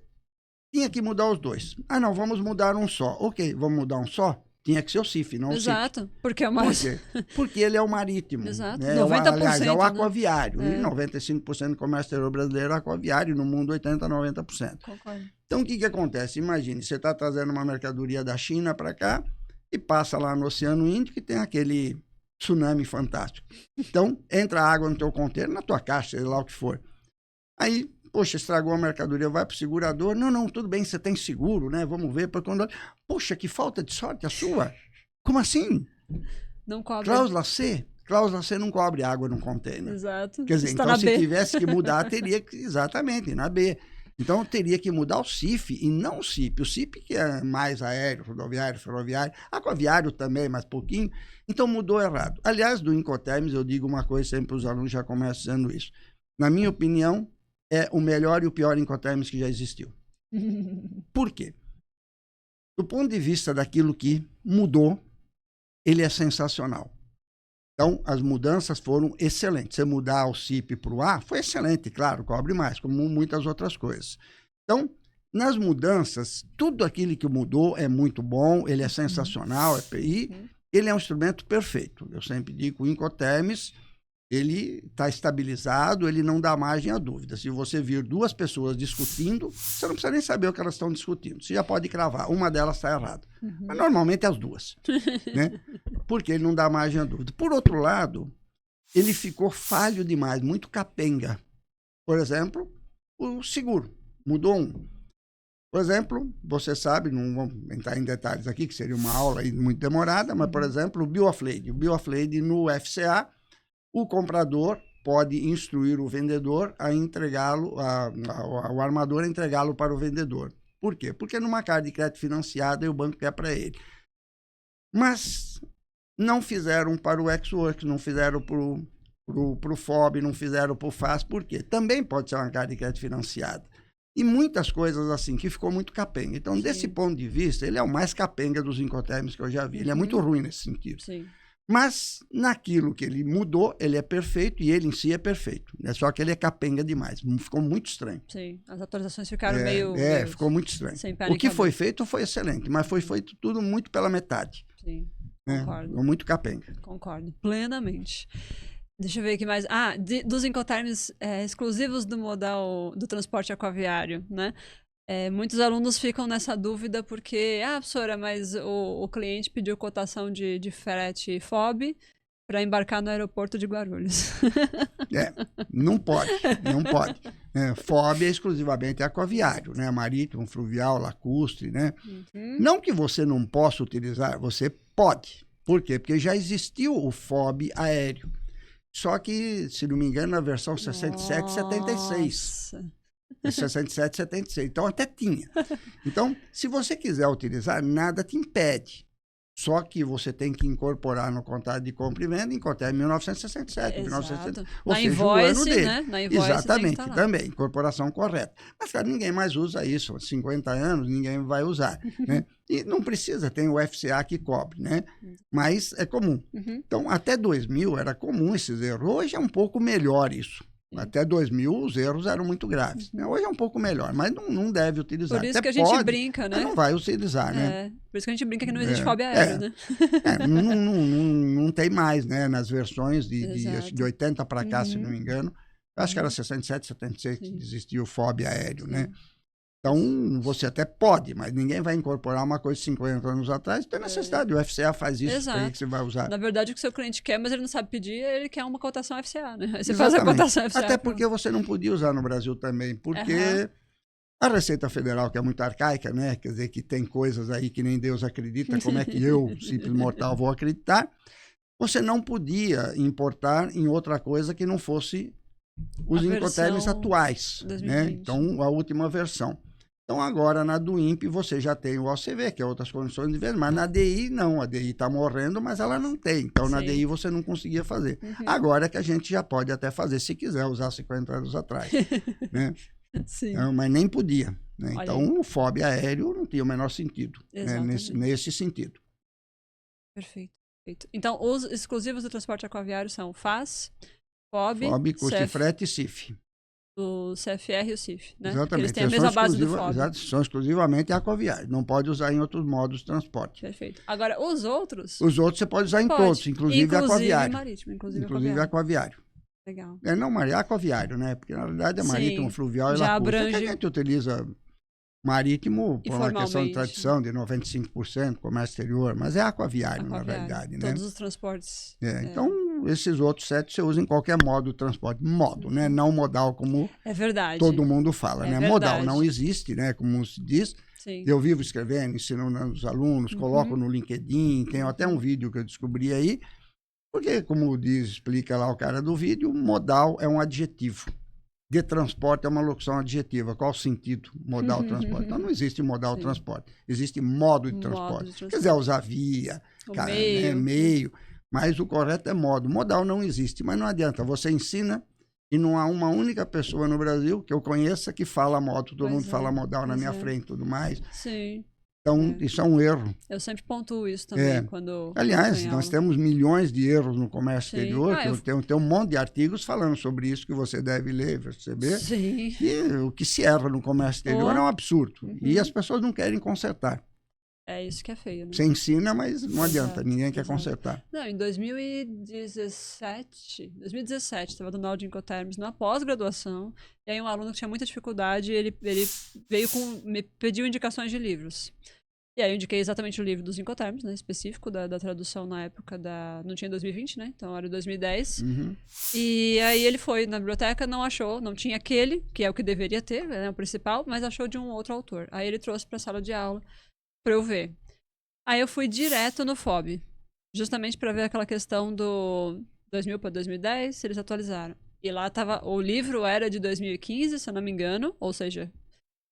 tinha que mudar os dois. Não, vamos mudar um só. Ok, vamos mudar um só? Tinha que ser o CIF, não o CIP. Exato, porque é mais... Porque ele é o marítimo. Exato, né? 90%. Aliás, é o aquaviário. Né? E 95% do comércio exterior brasileiro é aquaviário, no mundo 80%, 90%. Concordo. Então, o que acontece? Imagine, você está trazendo uma mercadoria da China para cá e passa lá no Oceano Índico e tem aquele tsunami fantástico. Então, entra água no teu container, na tua caixa, sei lá o que for. Aí... Poxa, estragou a mercadoria, vai para o segurador. Não, tudo bem, você tem seguro, né? Vamos ver. Poxa, que falta de sorte a sua. Como assim? Não cobre. Cláusula C? Cláusula C não cobre água no container. Exato. Quer dizer, então se tivesse que mudar, teria que... Exatamente, na B. Então, eu teria que mudar o CIF e não o CIP. O CIP que é mais aéreo, rodoviário, ferroviário, aquaviário também, mas pouquinho. Então, mudou errado. Aliás, do Incoterms, eu digo uma coisa sempre para os alunos, já começam dizendo isso. Na minha opinião, é o melhor e o pior Incoterms que já existiu. Por quê? Do ponto de vista daquilo que mudou, ele é sensacional. Então, as mudanças foram excelentes. Você mudar o CIP para o A, foi excelente, claro, cobre mais, como muitas outras coisas. Então, nas mudanças, tudo aquilo que mudou é muito bom, ele é sensacional, e ele é um instrumento perfeito. Eu sempre digo, o Incoterms, ele está estabilizado, ele não dá margem a dúvida. Se você vir duas pessoas discutindo, você não precisa nem saber o que elas estão discutindo. Você já pode cravar, uma delas está errada. Mas normalmente é as duas, né? Porque ele não dá margem a dúvida. Por outro lado, ele ficou falho demais, muito capenga. Por exemplo, o seguro. Mudou um. Por exemplo, você sabe, não vamos entrar em detalhes aqui, que seria uma aula aí muito demorada, mas, por exemplo, o Bill of Lading. O Bill of Lading no FCA, o comprador pode instruir o vendedor a entregá-lo, o armador a entregá-lo para o vendedor. Por quê? Porque numa carta de crédito financiada, o banco quer para ele. Mas não fizeram para o Ex-Works, não fizeram para o FOB, não fizeram para o FAS. Por quê? Também pode ser uma carta de crédito financiada. E muitas coisas assim, que ficou muito capenga. Então, desse ponto de vista, ele é o mais capenga dos Incoterms que eu já vi. Ele é muito ruim nesse sentido. Sim. Mas, naquilo que ele mudou, ele é perfeito e ele em si é perfeito. Só que ele é capenga demais. Ficou muito estranho. Sim, as atualizações ficaram meio... ficou muito estranho. Sem pé O nem que cabeça. foi feito foi excelente, mas foi feito tudo muito pela metade. Sim, concordo. Ficou muito capenga. Concordo, plenamente. Deixa eu ver aqui mais. Dos Incoterms exclusivos do modal do transporte aquaviário, né? Muitos alunos ficam nessa dúvida porque, professora, mas o cliente pediu cotação de frete FOB para embarcar no aeroporto de Guarulhos. Não pode. FOB é exclusivamente aquaviário, né? Marítimo, fluvial, lacustre, né? Não que você não possa utilizar, você pode. Por quê? Porque já existiu o FOB aéreo. Só que, se não me engano, na versão 67 e 76. 67 e 76. Então, até tinha. Então, se você quiser utilizar, nada te impede. Só que você tem que incorporar no contrato de compra e venda, Incoterms 1967, 1970. Ou seja, invoice, o ano dele. Né? Na invoice exatamente, tem que também, incorporação correta. Mas, cara, ninguém mais usa isso. Há 50 anos, ninguém vai usar. Né? E não precisa, tem o FCA que cobre, né? Mas é comum. Então, até 2000 era comum esses erros. Hoje é um pouco melhor isso. Até 2000 os erros eram muito graves. Hoje é um pouco melhor, mas não deve utilizar. Por isso até que a gente pode, brinca, né? mas não vai utilizar, né? Por isso que a gente brinca que não existe FOB aéreo, né? Não tem mais, né? Nas versões de 80 para cá, se não me engano. Eu acho que era 67, 76 que existia o FOB aéreo, né? Então, você até pode, mas ninguém vai incorporar uma coisa de 50 anos atrás. Tem necessidade, o FCA faz isso, para que você vai usar. Na verdade, o que o seu cliente quer, mas ele não sabe pedir, ele quer uma cotação FCA, né? Aí você faz a cotação FCA. Até porque você não podia usar no Brasil também, porque a Receita Federal, que é muito arcaica, né? Quer dizer, que tem coisas aí que nem Deus acredita, como é que eu, simples mortal, vou acreditar? Você não podia importar em outra coisa que não fosse os Incoterms atuais, 2020. Né? Então, a última versão. Então, agora na do INPE você já tem o OCV, que é outras condições de venda, mas na DI não. A DI está morrendo, mas ela não tem. Então, na DI você não conseguia fazer. Agora que a gente já pode até fazer, se quiser usar 50 anos atrás. Né? Sim. Não, mas nem podia. Né? Então, o FOB aéreo não tinha o menor sentido, né? nesse sentido. Perfeito. Então, os exclusivos do transporte aquaviário são FAS, FOB, custo de frete e CIF. O CFR e o CIF, né? Exatamente. Eles têm a mesma base do FOB. Exato, são exclusivamente aquaviários. Não pode usar em outros modos de transporte. Perfeito. Agora, os outros... Os outros você pode usar em todos, inclusive aquaviário. Marítimo, inclusive aquaviário. Legal. Não, aquaviário, né? Porque, na verdade, é marítimo, fluvial e já lacustre. abrange... A gente utiliza marítimo por uma questão de tradição, de 95%, comércio exterior, mas é aquaviário, na verdade. Todos né? os transportes. Então, esses outros 7 você usa em qualquer modo de transporte. Né? Não modal, como todo mundo fala. Né? Modal não existe, né? Como se diz. Sim. Eu vivo escrevendo, ensinando os alunos, coloco no LinkedIn, tem até um vídeo que eu descobri aí, porque, como explica lá o cara do vídeo, modal é um adjetivo. de transporte é uma locução adjetiva. Qual o sentido modal transporte? Então, não existe modal transporte. Existe modo de transporte. Quer dizer, usar via, meio. Mas o correto é modo. Modal não existe. Mas não adianta. Você ensina e não há uma única pessoa no Brasil que eu conheça que fala modo. Todo mundo fala modal na minha frente e tudo mais. Sim. Então, isso é um erro. Eu sempre pontuo isso também quando... Aliás, nós temos milhões de erros no comércio exterior. Tem um monte de artigos falando sobre isso que você deve ler, perceber. Sim. E o que se erra no comércio exterior é um absurdo. E as pessoas não querem consertar. É isso que é feio, né? Você ensina, mas não adianta. Ninguém quer consertar. Não, em 2017, estava dando aula de Incoterms na pós-graduação. E aí um aluno que tinha muita dificuldade, ele veio me pediu indicações de livros. E aí eu indiquei exatamente o livro dos Incoterms, né, específico da tradução na época não tinha 2020, né, então era 2010. E aí ele foi na biblioteca, não achou, não tinha aquele, que é o que deveria ter, né, o principal, mas achou de um outro autor. Aí ele trouxe para a sala de aula para eu ver. Aí eu fui direto no FOB, justamente para ver aquela questão do 2000 para 2010, se eles atualizaram. E lá tava, o livro era de 2015, se eu não me engano, ou seja,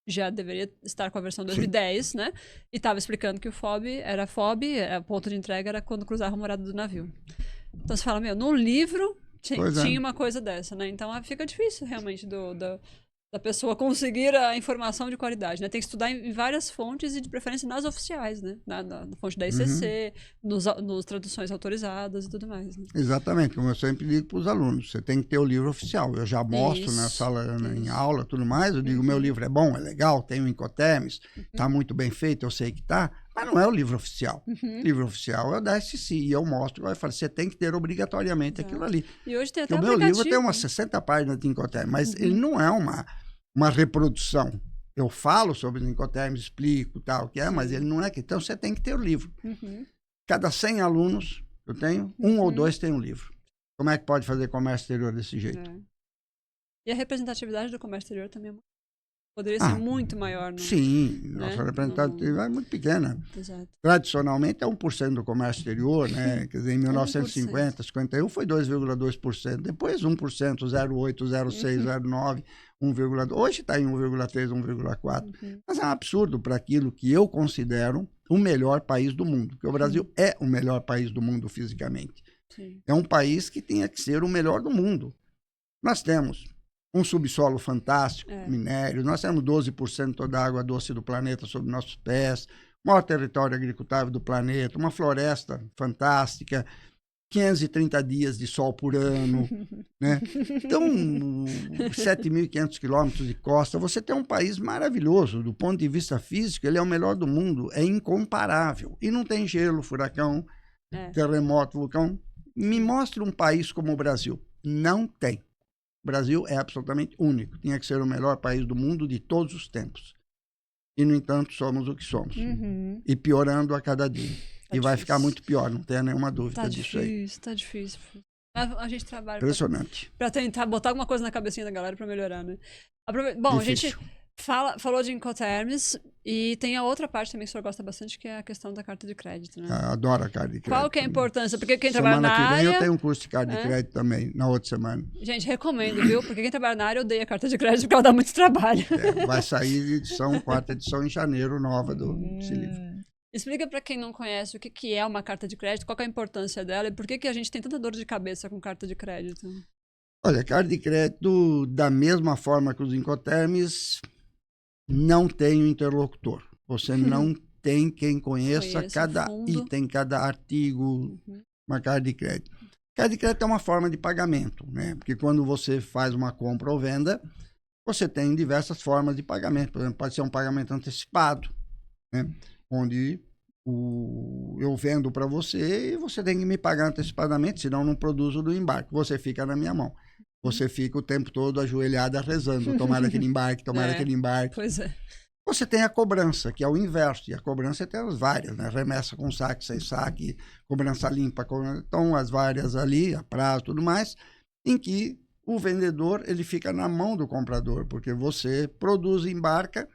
já deveria estar com a versão 2010, né? E tava explicando que o FOB, o ponto de entrega era quando cruzava a morada do navio. Então você fala, no livro tinha uma coisa dessa, né? Então fica difícil realmente da pessoa conseguir a informação de qualidade, né? Tem que estudar em várias fontes e de preferência nas oficiais, né? Na fonte da ICC, nos traduções autorizadas e tudo mais. Né? Exatamente, como eu sempre digo para os alunos, você tem que ter o livro oficial. Eu já mostro na sala, em aula, tudo mais, eu digo, meu livro é bom, é legal, tem o Incoterms, tá muito bem feito, eu sei que tá, mas não é o livro oficial. O livro oficial é o da SCC, e eu mostro, vai falar, você tem que ter obrigatoriamente aquilo ali. E hoje tem até o meu livro tem umas 60 páginas de Incoterms, mas ele não é uma reprodução. Eu falo sobre os Incoterms, explico tal, que é, mas ele não é que. Então você tem que ter o livro. Cada 100 alunos, eu tenho, um ou dois tem um livro. Como é que pode fazer comércio exterior desse jeito? E a representatividade do comércio exterior também poderia ser muito maior. Sim, nossa representatividade é muito pequena. Exato. Tradicionalmente é 1% do comércio exterior, né? Quer dizer, em 1950, 51 foi 2,2%, depois 1%, 0,8%, 0,6%, 0,9%, 1,2%. Hoje está em 1,3%, 1,4%. Mas é um absurdo para aquilo que eu considero o melhor país do mundo, porque o Brasil é o melhor país do mundo fisicamente. Sim. É um país que tinha que ser o melhor do mundo. Nós temos um subsolo fantástico, minério, nós temos 12% da água doce do planeta sob nossos pés, maior território agricultável do planeta, uma floresta fantástica, 530 dias de sol por ano, né? Então, 7.500 quilômetros de costa, você tem um país maravilhoso, do ponto de vista físico, ele é o melhor do mundo, é incomparável, e não tem gelo, furacão, terremoto, vulcão. Me mostre um país como o Brasil. Não tem. O Brasil é absolutamente único. Tinha que ser o melhor país do mundo de todos os tempos. E, no entanto, somos o que somos. E piorando a cada dia. E vai ficar muito pior, não tenha nenhuma dúvida disso aí. Tá difícil. A gente trabalha impressionante para tentar botar alguma coisa na cabecinha da galera para melhorar, né? Bom, difícil. A gente falou de Incoterms e tem a outra parte também que o senhor gosta bastante, que é a questão da carta de crédito, né? Adoro a carta de crédito. Qual que é a importância? Porque quem trabalha na área... eu tenho um curso de carta de crédito também, na outra semana. Gente, recomendo, viu? Porque quem trabalha na área odeia a carta de crédito porque ela dá muito trabalho. Vai sair quarta edição em janeiro, nova desse livro. Explica para quem não conhece o que é uma carta de crédito, qual que é a importância dela e por que a gente tem tanta dor de cabeça com carta de crédito. Olha, carta de crédito, da mesma forma que os Incoterms, não tem um interlocutor. Você não tem quem conheça cada item, cada artigo, uma carta de crédito. Carta de crédito é uma forma de pagamento, né? Porque quando você faz uma compra ou venda, você tem diversas formas de pagamento. Por exemplo, pode ser um pagamento antecipado, né? Onde eu vendo para você e você tem que me pagar antecipadamente, senão não produzo do embarque. Você fica na minha mão. Você fica o tempo todo ajoelhada rezando, tomara aquele embarque, tomara aquele embarque. Pois é. Você tem a cobrança, que é o inverso, e a cobrança tem as várias, né? Remessa com saque, sem saque, cobrança limpa, então as várias ali, a prazo e tudo mais, em que o vendedor ele fica na mão do comprador, porque você produz, embarca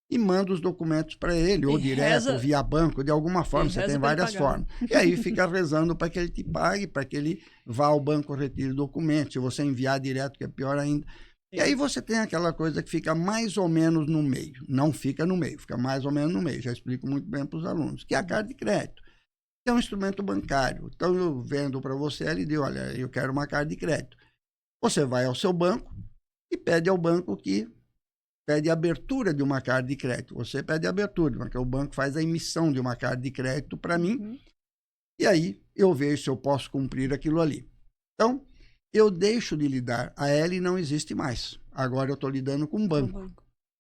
e manda os documentos para ele, ou direto, ou via banco, de alguma forma, você tem várias formas. E aí fica rezando para que ele te pague, para que ele vá ao banco, retire o documento. Se você enviar direto, que é pior ainda. E aí você tem aquela coisa que fica mais ou menos no meio. Não fica no meio, fica mais ou menos no meio. Já explico muito bem para os alunos. Que é a carta de crédito. É um instrumento bancário. Então, eu vendo para você, ele diz, olha, eu quero uma carta de crédito. Você vai ao seu banco e pede ao banco que pede a abertura de uma carta de crédito. Você pede a abertura, porque o banco faz a emissão de uma carta de crédito para mim. E aí eu vejo se eu posso cumprir aquilo ali. Então, eu deixo de lidar. A L não existe mais. Agora eu estou lidando com um banco.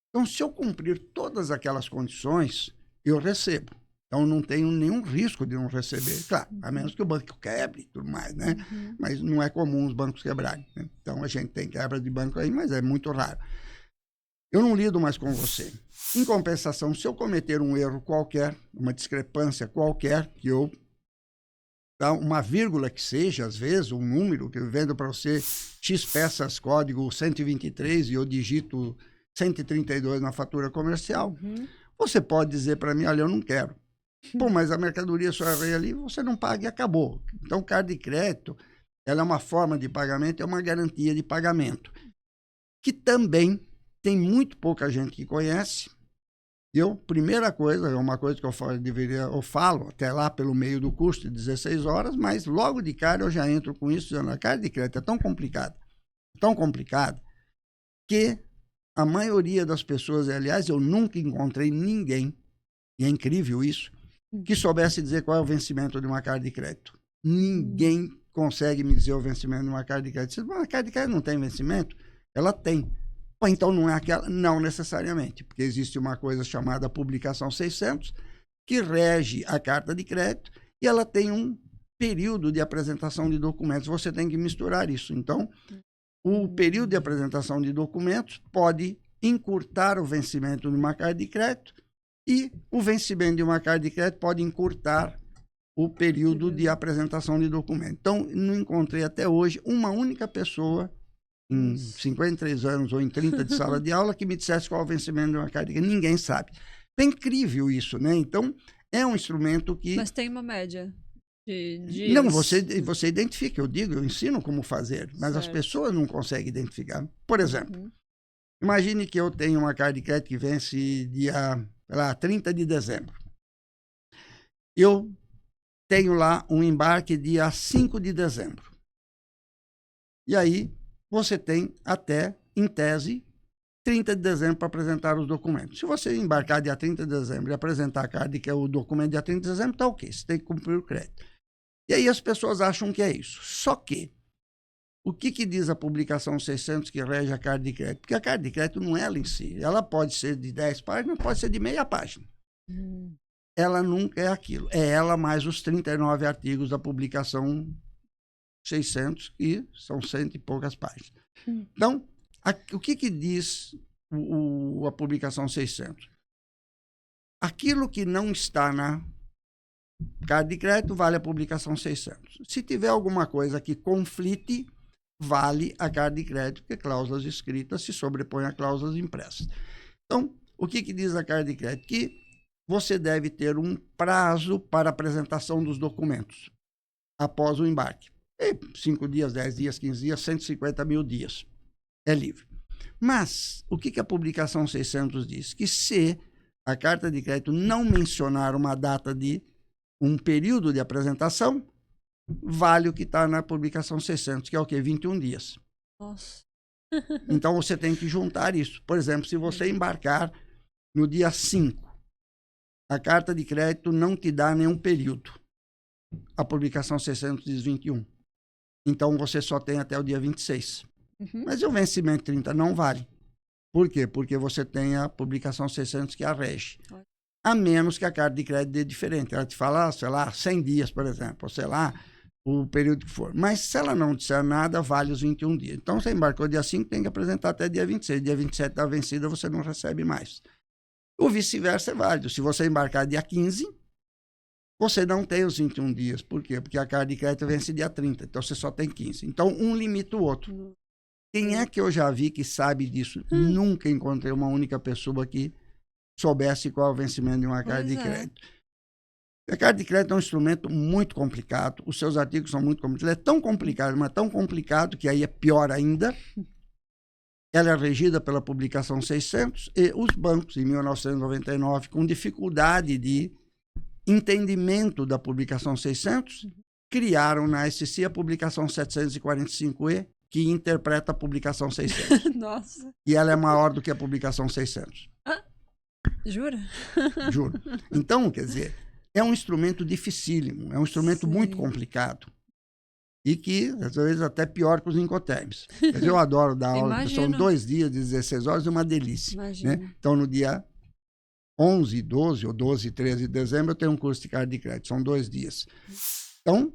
Então, se eu cumprir todas aquelas condições, eu recebo. Então, não tenho nenhum risco de não receber. Claro, a menos que o banco quebre e tudo mais, né? Mas não é comum os bancos quebrarem, né? Então, a gente tem quebra de banco aí, mas é muito raro. Eu não lido mais com você. Em compensação, se eu cometer um erro qualquer, uma discrepância qualquer, que eu uma vírgula que seja, às vezes, um número que eu vendo para você X peças, código 123 e eu digito 132 na fatura comercial, você pode dizer para mim, olha, eu não quero. Pô, mas a mercadoria só errei ali, você não paga e acabou. Então, carta de crédito, ela é uma forma de pagamento, é uma garantia de pagamento, que também tem muito pouca gente que conhece. Primeira coisa, é uma coisa que eu falo até lá pelo meio do curso de 16 horas, mas logo de cara eu já entro com isso, dizendo, a carta de crédito é tão complicada, que a maioria das pessoas, aliás, eu nunca encontrei ninguém, e é incrível isso, que soubesse dizer qual é o vencimento de uma carta de crédito. Ninguém consegue me dizer o vencimento de uma carta de crédito. A carta de crédito não tem vencimento? Ela tem. Ou então não é aquela? Não necessariamente, porque existe uma coisa chamada publicação 600, que rege a carta de crédito, e ela tem um período de apresentação de documentos. Você tem que misturar isso. Então, o período de apresentação de documentos pode encurtar o vencimento de uma carta de crédito, e o vencimento de uma carta de crédito pode encurtar o período de apresentação de documentos. Então, não encontrei até hoje uma única pessoa em 53 anos ou em 30 de sala de aula que me dissesse qual é o vencimento de uma carta de crédito. Ninguém sabe. É incrível isso, né? Então, é um instrumento que... Mas tem uma média de dias? Não, você identifica. Eu ensino como fazer, mas certo. As pessoas não conseguem identificar. Por exemplo, imagine que eu tenho uma carta de crédito que vence dia 30 de dezembro. Eu tenho lá um embarque dia 5 de dezembro. E aí, você tem até, em tese, 30 de dezembro para apresentar os documentos. Se você embarcar dia 30 de dezembro e apresentar a carta que é o documento dia 30 de dezembro, está ok, você tem que cumprir o crédito. E aí as pessoas acham que é isso. Só que, o que diz a publicação 600 que rege a carta de crédito? Porque a carta de crédito não é ela em si. Ela pode ser de 10 páginas, pode ser de meia página. Ela nunca é aquilo. É ela mais os 39 artigos da publicação 600, que são 100 e poucas páginas. Então, o que diz a publicação 600? Aquilo que não está na carta de crédito vale a publicação 600. Se tiver alguma coisa que conflite, vale a carta de crédito, porque cláusulas escritas se sobrepõem a cláusulas impressas. Então, o que diz a carta de crédito? Que você deve ter um prazo para apresentação dos documentos após o embarque. 5 dias, 10 dias, 15 dias, 150 mil dias. É livre. Mas, o que a publicação 600 diz? Que se a carta de crédito não mencionar uma data de um período de apresentação, vale o que está na publicação 600, que é o quê? 21 dias. Nossa. Então, você tem que juntar isso. Por exemplo, se você embarcar no dia 5, a carta de crédito não te dá nenhum período. A publicação 600 diz 21. Então, você só tem até o dia 26. Mas o vencimento 30 não vale. Por quê? Porque você tem a publicação 600 que a rege. A menos que a carta de crédito dê diferente. Ela te fala, sei lá, 100 dias, por exemplo. Ou sei lá, o período que for. Mas se ela não disser nada, vale os 21 dias. Então, você embarcou dia 5, tem que apresentar até dia 26. Dia 27 está vencida, você não recebe mais. O vice-versa é válido. Se você embarcar dia 15... você não tem os 21 dias. Por quê? Porque a carta de crédito vence dia 30. Então, você só tem 15. Então, um limita o outro. Quem é que eu já vi que sabe disso? Nunca encontrei uma única pessoa que soubesse qual é o vencimento de uma carta de crédito. A carta de crédito é um instrumento muito complicado. Os seus artigos são muito complicados. Ele é tão complicado, mas tão complicado, que aí é pior ainda, ela é regida pela publicação 600 e os bancos, em 1999, com dificuldade de entendimento da publicação 600, criaram na SEC a publicação 745E, que interpreta a publicação 600. Nossa. E ela é maior do que a publicação 600. Jura? Juro. Então, quer dizer, é um instrumento dificílimo, é um instrumento muito complicado. E que, às vezes, até pior que os Incoterms. Quer dizer, eu adoro dar aula, são 2 dias de 16 horas, é uma delícia. Né? Então, no dia 11, 12 ou 12 e 13 de dezembro, eu tenho um curso de carta de crédito, são 2 dias. Então,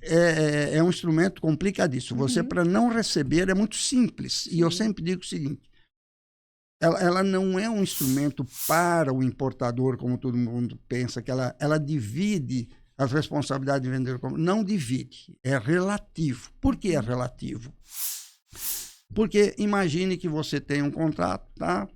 é um instrumento complicadíssimo. Você, para não receber, é muito simples. E eu sempre digo o seguinte, ela não é um instrumento para o importador, como todo mundo pensa, que ela divide as responsabilidades de vender. Não divide, é relativo. Por que é relativo? Porque imagine que você tem um contrato, tá?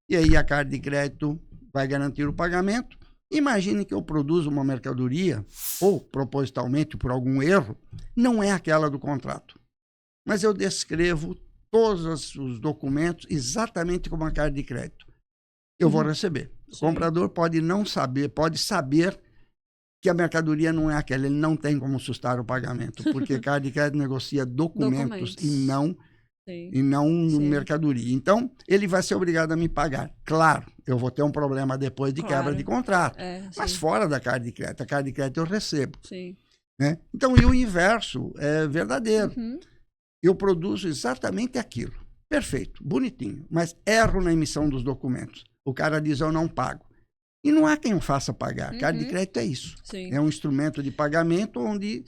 E aí a carta de crédito vai garantir o pagamento. Imagine que eu produzo uma mercadoria, ou propositalmente por algum erro, não é aquela do contrato. Mas eu descrevo todos os documentos exatamente como a carta de crédito. Eu vou receber. O comprador pode não saber, pode saber que a mercadoria não é aquela, ele não tem como sustar o pagamento, porque a carta de crédito negocia documentos. E não mercadoria. Então, ele vai ser obrigado a me pagar. Claro, eu vou ter um problema depois de quebra de contrato. Mas fora da carta de crédito. A carta de crédito eu recebo. Né? Então, e o inverso é verdadeiro. Eu produzo exatamente aquilo. Perfeito, bonitinho. Mas erro na emissão dos documentos. O cara diz, eu não pago. E não há quem o faça pagar. A carta de crédito é isso. É um instrumento de pagamento onde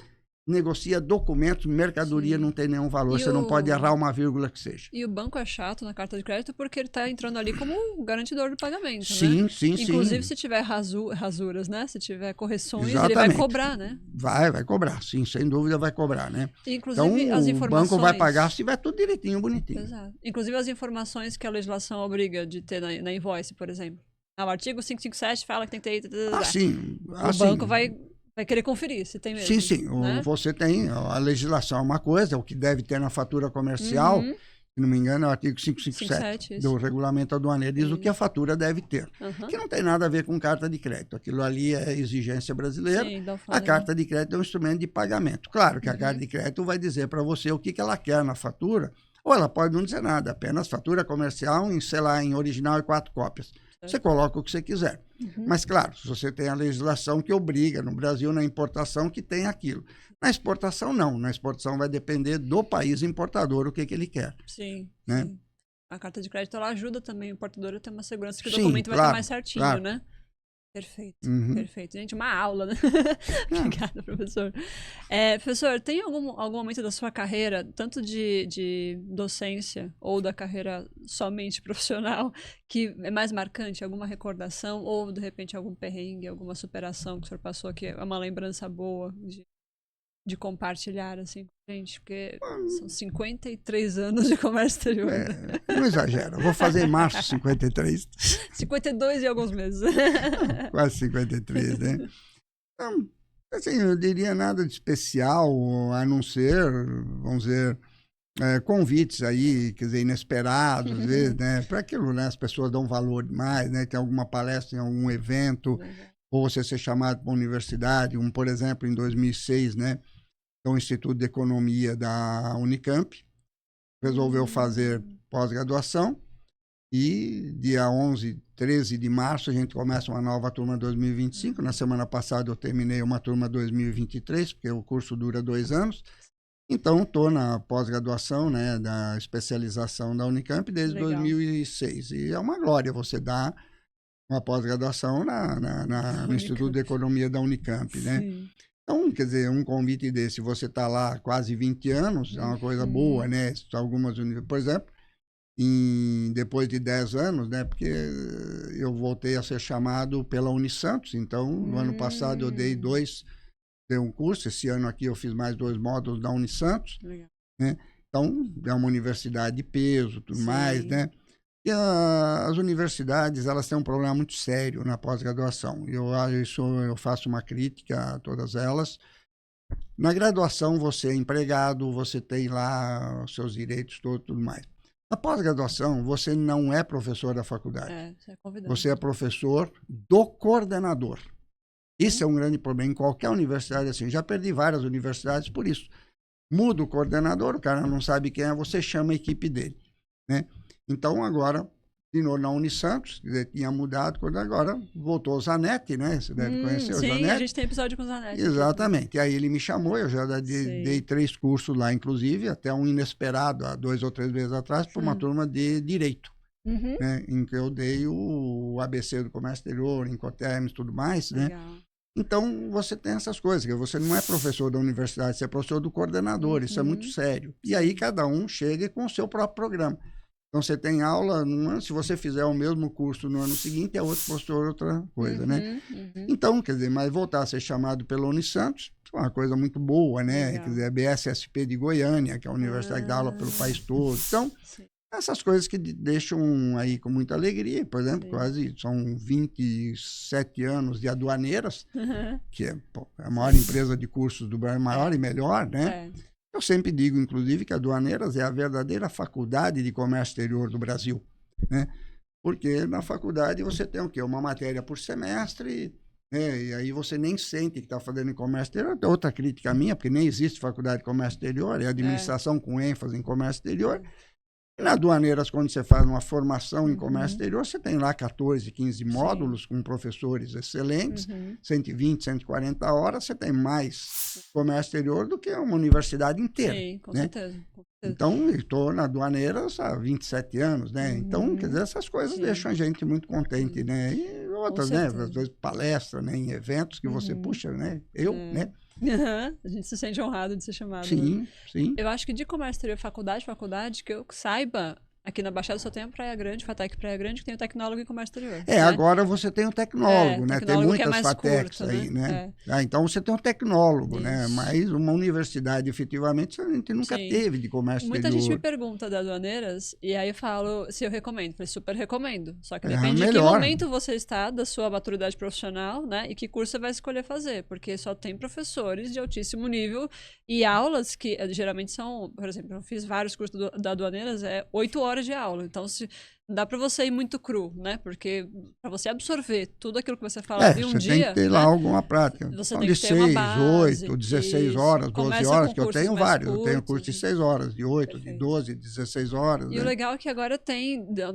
negocia documentos, mercadoria não tem nenhum valor. Você não pode errar uma vírgula que seja. E o banco é chato na carta de crédito porque ele está entrando ali como garantidor do pagamento, sim, né? Sim. Inclusive, se tiver rasuras, né? Se tiver correções, exatamente. Ele vai cobrar, né? Vai cobrar, sim, sem dúvida vai cobrar, né? Inclusive, então, as informações... o banco vai pagar se tiver tudo direitinho, bonitinho. Exato. Inclusive, as informações que a legislação obriga de ter na invoice, por exemplo. O artigo 557 fala que tem que ter... sim. O banco vai querer conferir se tem mesmo. Sim. Né? Você tem, a legislação é uma coisa, o que deve ter na fatura comercial, se não me engano, é o artigo 557 do regulamento aduaneiro, diz o que a fatura deve ter. Que não tem nada a ver com carta de crédito. Aquilo ali é exigência brasileira. A carta de crédito é um instrumento de pagamento. Claro que a carta de crédito vai dizer para você o que ela quer na fatura, ou ela pode não dizer nada, apenas fatura comercial em original e 4 cópias. Você coloca o que você quiser. Mas, claro, se você tem a legislação que obriga, no Brasil, na importação, que tem aquilo. Na exportação, não. Na exportação vai depender do país importador o que ele quer. Sim. Né? A carta de crédito ela ajuda também o importador a ter uma segurança que o documento vai estar mais certinho, né? Perfeito, perfeito. Gente, uma aula, né? Obrigada, professor. Professor, tem algum momento da sua carreira, tanto de docência ou da carreira somente profissional, que é mais marcante? Alguma recordação ou, de repente, algum perrengue, alguma superação que o senhor passou que é uma lembrança boa de compartilhar, assim, com a gente? Porque são 53 anos de comércio exterior. Não exagera. Vou fazer em março 53. 52 e alguns meses. Quase 53, né? Então, assim, eu diria nada de especial, a não ser, vamos dizer, convites aí, quer dizer, inesperados, às vezes, né? Para aquilo, né? As pessoas dão valor demais, né? Tem alguma palestra em algum evento, ou você ser chamado para uma universidade, como, por exemplo, em 2006, né? Então, o Instituto de Economia da Unicamp resolveu fazer pós-graduação e dia 11, 13 de março a gente começa uma nova turma 2025. Na semana passada eu terminei uma turma 2023, porque o curso dura 2 anos. Então, estou na pós-graduação, né, da especialização da Unicamp desde 2006. E é uma glória você dar uma pós-graduação no Instituto de Economia da Unicamp, né? Sim. Então, quer dizer, um convite desse, você está lá há quase 20 anos, é uma coisa boa, né? Algumas universidades, por exemplo, depois de 10 anos, né? Porque eu voltei a ser chamado pela Unisantos, então, no ano passado eu dei um curso, esse ano aqui eu fiz mais 2 módulos da Unisantos, né? Então, é uma universidade de peso, tudo mais, né? E as universidades, elas têm um problema muito sério na pós-graduação. Eu faço uma crítica a todas elas. Na graduação, você é empregado, você tem lá os seus direitos, tudo mais. Na pós-graduação, você não é professor da faculdade. Você é convidado. Você é professor do coordenador. Isso é um grande problema em qualquer universidade assim. Já perdi várias universidades por isso. Muda o coordenador, o cara não sabe quem é, você chama a equipe dele, né? Então, agora, de novo na Unisantos, tinha mudado, agora voltou o Zanetti, né? Você deve conhecer o Zanetti. Sim, a gente tem episódio com o Zanetti. Exatamente. E aí ele me chamou, eu já dei 3 cursos lá, inclusive, até um inesperado, há 2 ou 3 meses atrás, para uma turma de Direito, né? Em que eu dei o ABC do Comércio Exterior, Incoterms e tudo mais, né? Legal. Então, você tem essas coisas, que você não é professor da universidade, você é professor do coordenador, isso é muito sério. E aí cada um chega com o seu próprio programa. Então, você tem aula num ano, se você fizer o mesmo curso no ano seguinte, é outro professor, outra coisa, né? Então, quer dizer, mas voltar a ser chamado pela Unisantos, é uma coisa muito boa, né? Legal. Quer dizer, a BSSP de Goiânia, que é a universidade que dá aula pelo país todo. Então, essas coisas que deixam aí com muita alegria. Por exemplo, quase são 27 anos de Aduaneiras, que é a maior empresa de cursos do Brasil, maior e melhor, né? Eu sempre digo, inclusive, que a Aduaneiras é a verdadeira faculdade de comércio exterior do Brasil, né? Porque na faculdade você tem o quê? Uma matéria por semestre, né? E aí você nem sente que está fazendo em comércio exterior. Outra crítica minha, porque nem existe faculdade de comércio exterior, é administração com ênfase em comércio exterior. E na Aduaneiras, quando você faz uma formação em comércio exterior, você tem lá 14, 15 módulos com professores excelentes, 120, 140 horas, você tem mais comércio exterior do que uma universidade inteira. Sim, com né? certeza. Então, eu estou na Aduaneiras há 27 anos, né? Então, quer dizer, essas coisas deixam a gente muito contente, né? E outras, né? Às vezes palestra, né? Em eventos que você puxa, né? né? A gente se sente honrado de ser chamado. Sim, né? sim. Eu acho que de comércio exterior, faculdade, que eu saiba, aqui na Baixada só tem a Praia Grande, FATEC Praia Grande, que tem o tecnólogo em comércio exterior. Né? Agora você tem o tecnólogo, né? Tem muitas FATECs curto, aí, né? Então você tem um tecnólogo, né? Mas uma universidade, efetivamente, a gente nunca teve de comércio Muita exterior. gente me pergunta da Aduaneiras, e aí eu falo se eu recomendo. Falei, super recomendo. Só que depende de que momento você está da sua maturidade profissional, né? E que curso você vai escolher fazer. Porque só tem professores de altíssimo nível e aulas que geralmente são, por exemplo, eu fiz vários cursos da Aduaneiras, 8 horas de aula. Então, dá para você ir muito cru, né? Porque para você absorver tudo aquilo que você fala em um você dia... tem que ter lá alguma prática. Você então, tem de que ter uma 6, base, 8, 16 horas, 12 horas, que eu tenho vários. Curtos, eu tenho curso de 6 horas, de 8, de 12, de 16 horas. E o legal é que agora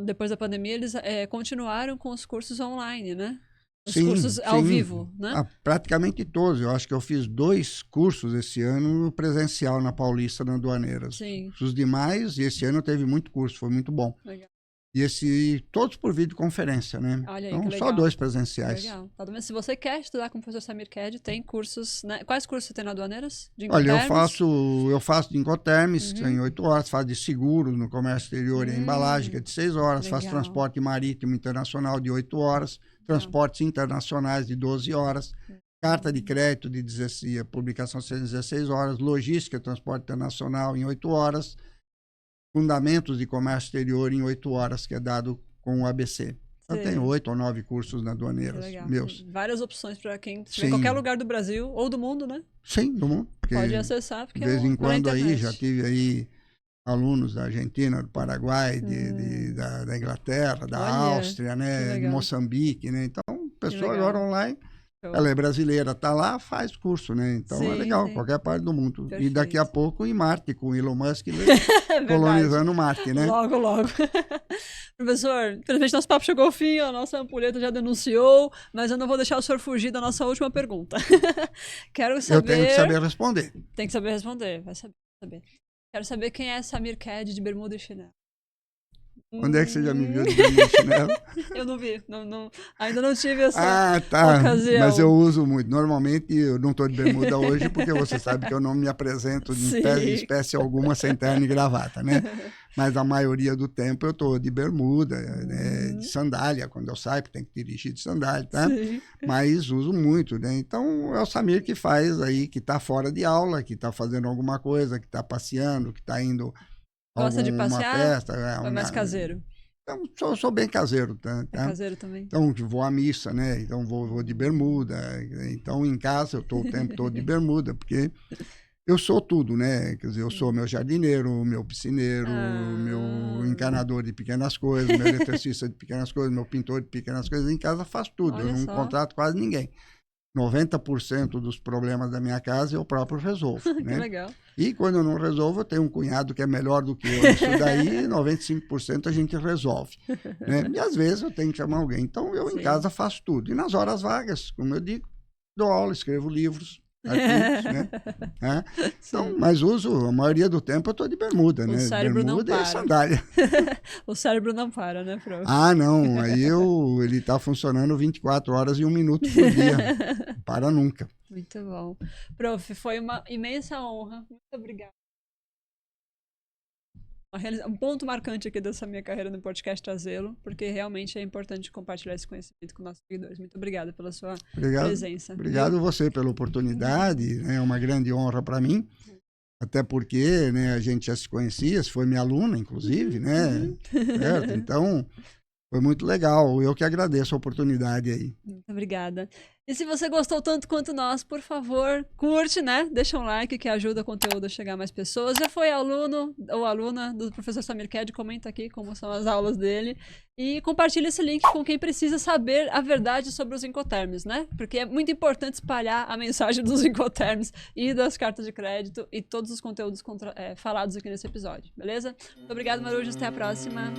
depois da pandemia, eles continuaram com os cursos online, né? Os cursos ao vivo, né? Praticamente todos. Eu acho que eu fiz 2 cursos esse ano presencial na Paulista, na Aduaneiras. Sim. Os demais, e esse ano teve muito curso, foi muito bom. Legal. E todos por videoconferência, né? Olha aí, então, que legal. só 2 presenciais. Legal. Se você quer estudar com o professor Samir Ked, tem cursos, né? Quais cursos você tem na Aduaneiras? Olha, eu faço de Incoterms, que é em 8 horas, faço de seguros no comércio exterior e embalagem, que é de 6 horas, legal. faço transporte marítimo internacional de 8 horas, transportes internacionais de 12 horas, carta de crédito de 16, publicação de 16 horas, logística, transporte internacional em 8 horas, fundamentos de comércio exterior em 8 horas, que é dado com o ABC. Eu tenho 8 ou 9 cursos na Aduaneiras, meus. Várias opções para quem estiver em qualquer lugar do Brasil ou do mundo, né? Sim, do mundo. Pode acessar, porque de vez em quando aí já tive aí alunos da Argentina, do Paraguai, da Inglaterra, da Áustria, né, de Moçambique, né? Então, a pessoa agora online, ela é brasileira, tá lá, faz curso, né? Então é legal, qualquer parte do mundo. Perfeito. E daqui a pouco em Marte, com o Elon Musk colonizando Marte, né? Logo, logo. Professor, infelizmente nosso papo chegou ao fim, a nossa ampulheta já denunciou, mas eu não vou deixar o senhor fugir da nossa última pergunta. Quero saber... Eu tenho que saber responder. Tem que saber responder, vai saber. Quero saber quem é Samir Ked de bermuda e chinelo. Onde é que você já me viu de bermuda e chinelo? Eu não vi, ainda não tive essa ocasião. Mas eu uso muito. Normalmente eu não estou de bermuda hoje porque você sabe que eu não me apresento em espécie alguma sem terno e gravata, né? Mas a maioria do tempo eu estou de bermuda, né? De sandália, quando eu saio, porque tem que dirigir de sandália, tá? Sim. Mas uso muito, né? Então é o Samir que faz aí, que está fora de aula, que está fazendo alguma coisa, que está passeando, que está indo... Gosta de passear? Festa, ou é mais caseiro? Então, sou bem caseiro. Tá? É caseiro também? Então, vou à missa, né? Então, vou de bermuda. Então, em casa, eu estou o tempo todo de bermuda, porque eu sou tudo, né? Quer dizer, eu sou meu jardineiro, meu piscineiro, meu encanador de pequenas coisas, meu eletricista de pequenas coisas, meu pintor de pequenas coisas. Em casa faço tudo, Olha eu não só. contrato quase ninguém. 90% dos problemas da minha casa eu próprio resolvo, Que né? legal. E quando eu não resolvo, eu tenho um cunhado que é melhor do que eu nisso daí, 95% a gente resolve, né? E às vezes eu tenho que chamar alguém. Então eu Sim. em casa faço tudo. E nas horas vagas, como eu digo, dou aula, escrevo livros, artigos, né? Então, mas a maioria do tempo eu estou de bermuda, O né? cérebro não Bermuda e para. sandália. O cérebro não para, né, prof? Ah, não, aí ele está funcionando 24 horas e 1 minuto por dia. Não para nunca. Muito bom. Prof, foi uma imensa honra. Muito obrigada. Um ponto marcante aqui dessa minha carreira no podcast trazê-lo, porque realmente é importante compartilhar esse conhecimento com nossos seguidores. Muito obrigada pela sua presença. Obrigado você pela oportunidade, é uma grande honra para mim, até porque, né, a gente já se conhecia, você foi minha aluna, inclusive, né? Certo? Então, foi muito legal. Eu que agradeço a oportunidade aí. Muito obrigada. E se você gostou tanto quanto nós, por favor, curte, né? Deixa um like que ajuda o conteúdo a chegar a mais pessoas. Já foi aluno ou aluna do professor Samir Ked, comenta aqui como são as aulas dele. E compartilha esse link com quem precisa saber a verdade sobre os Incoterms, né? Porque é muito importante espalhar a mensagem dos Incoterms e das cartas de crédito e todos os conteúdos falados aqui nesse episódio, beleza? Muito obrigado, Marujas. Até a próxima.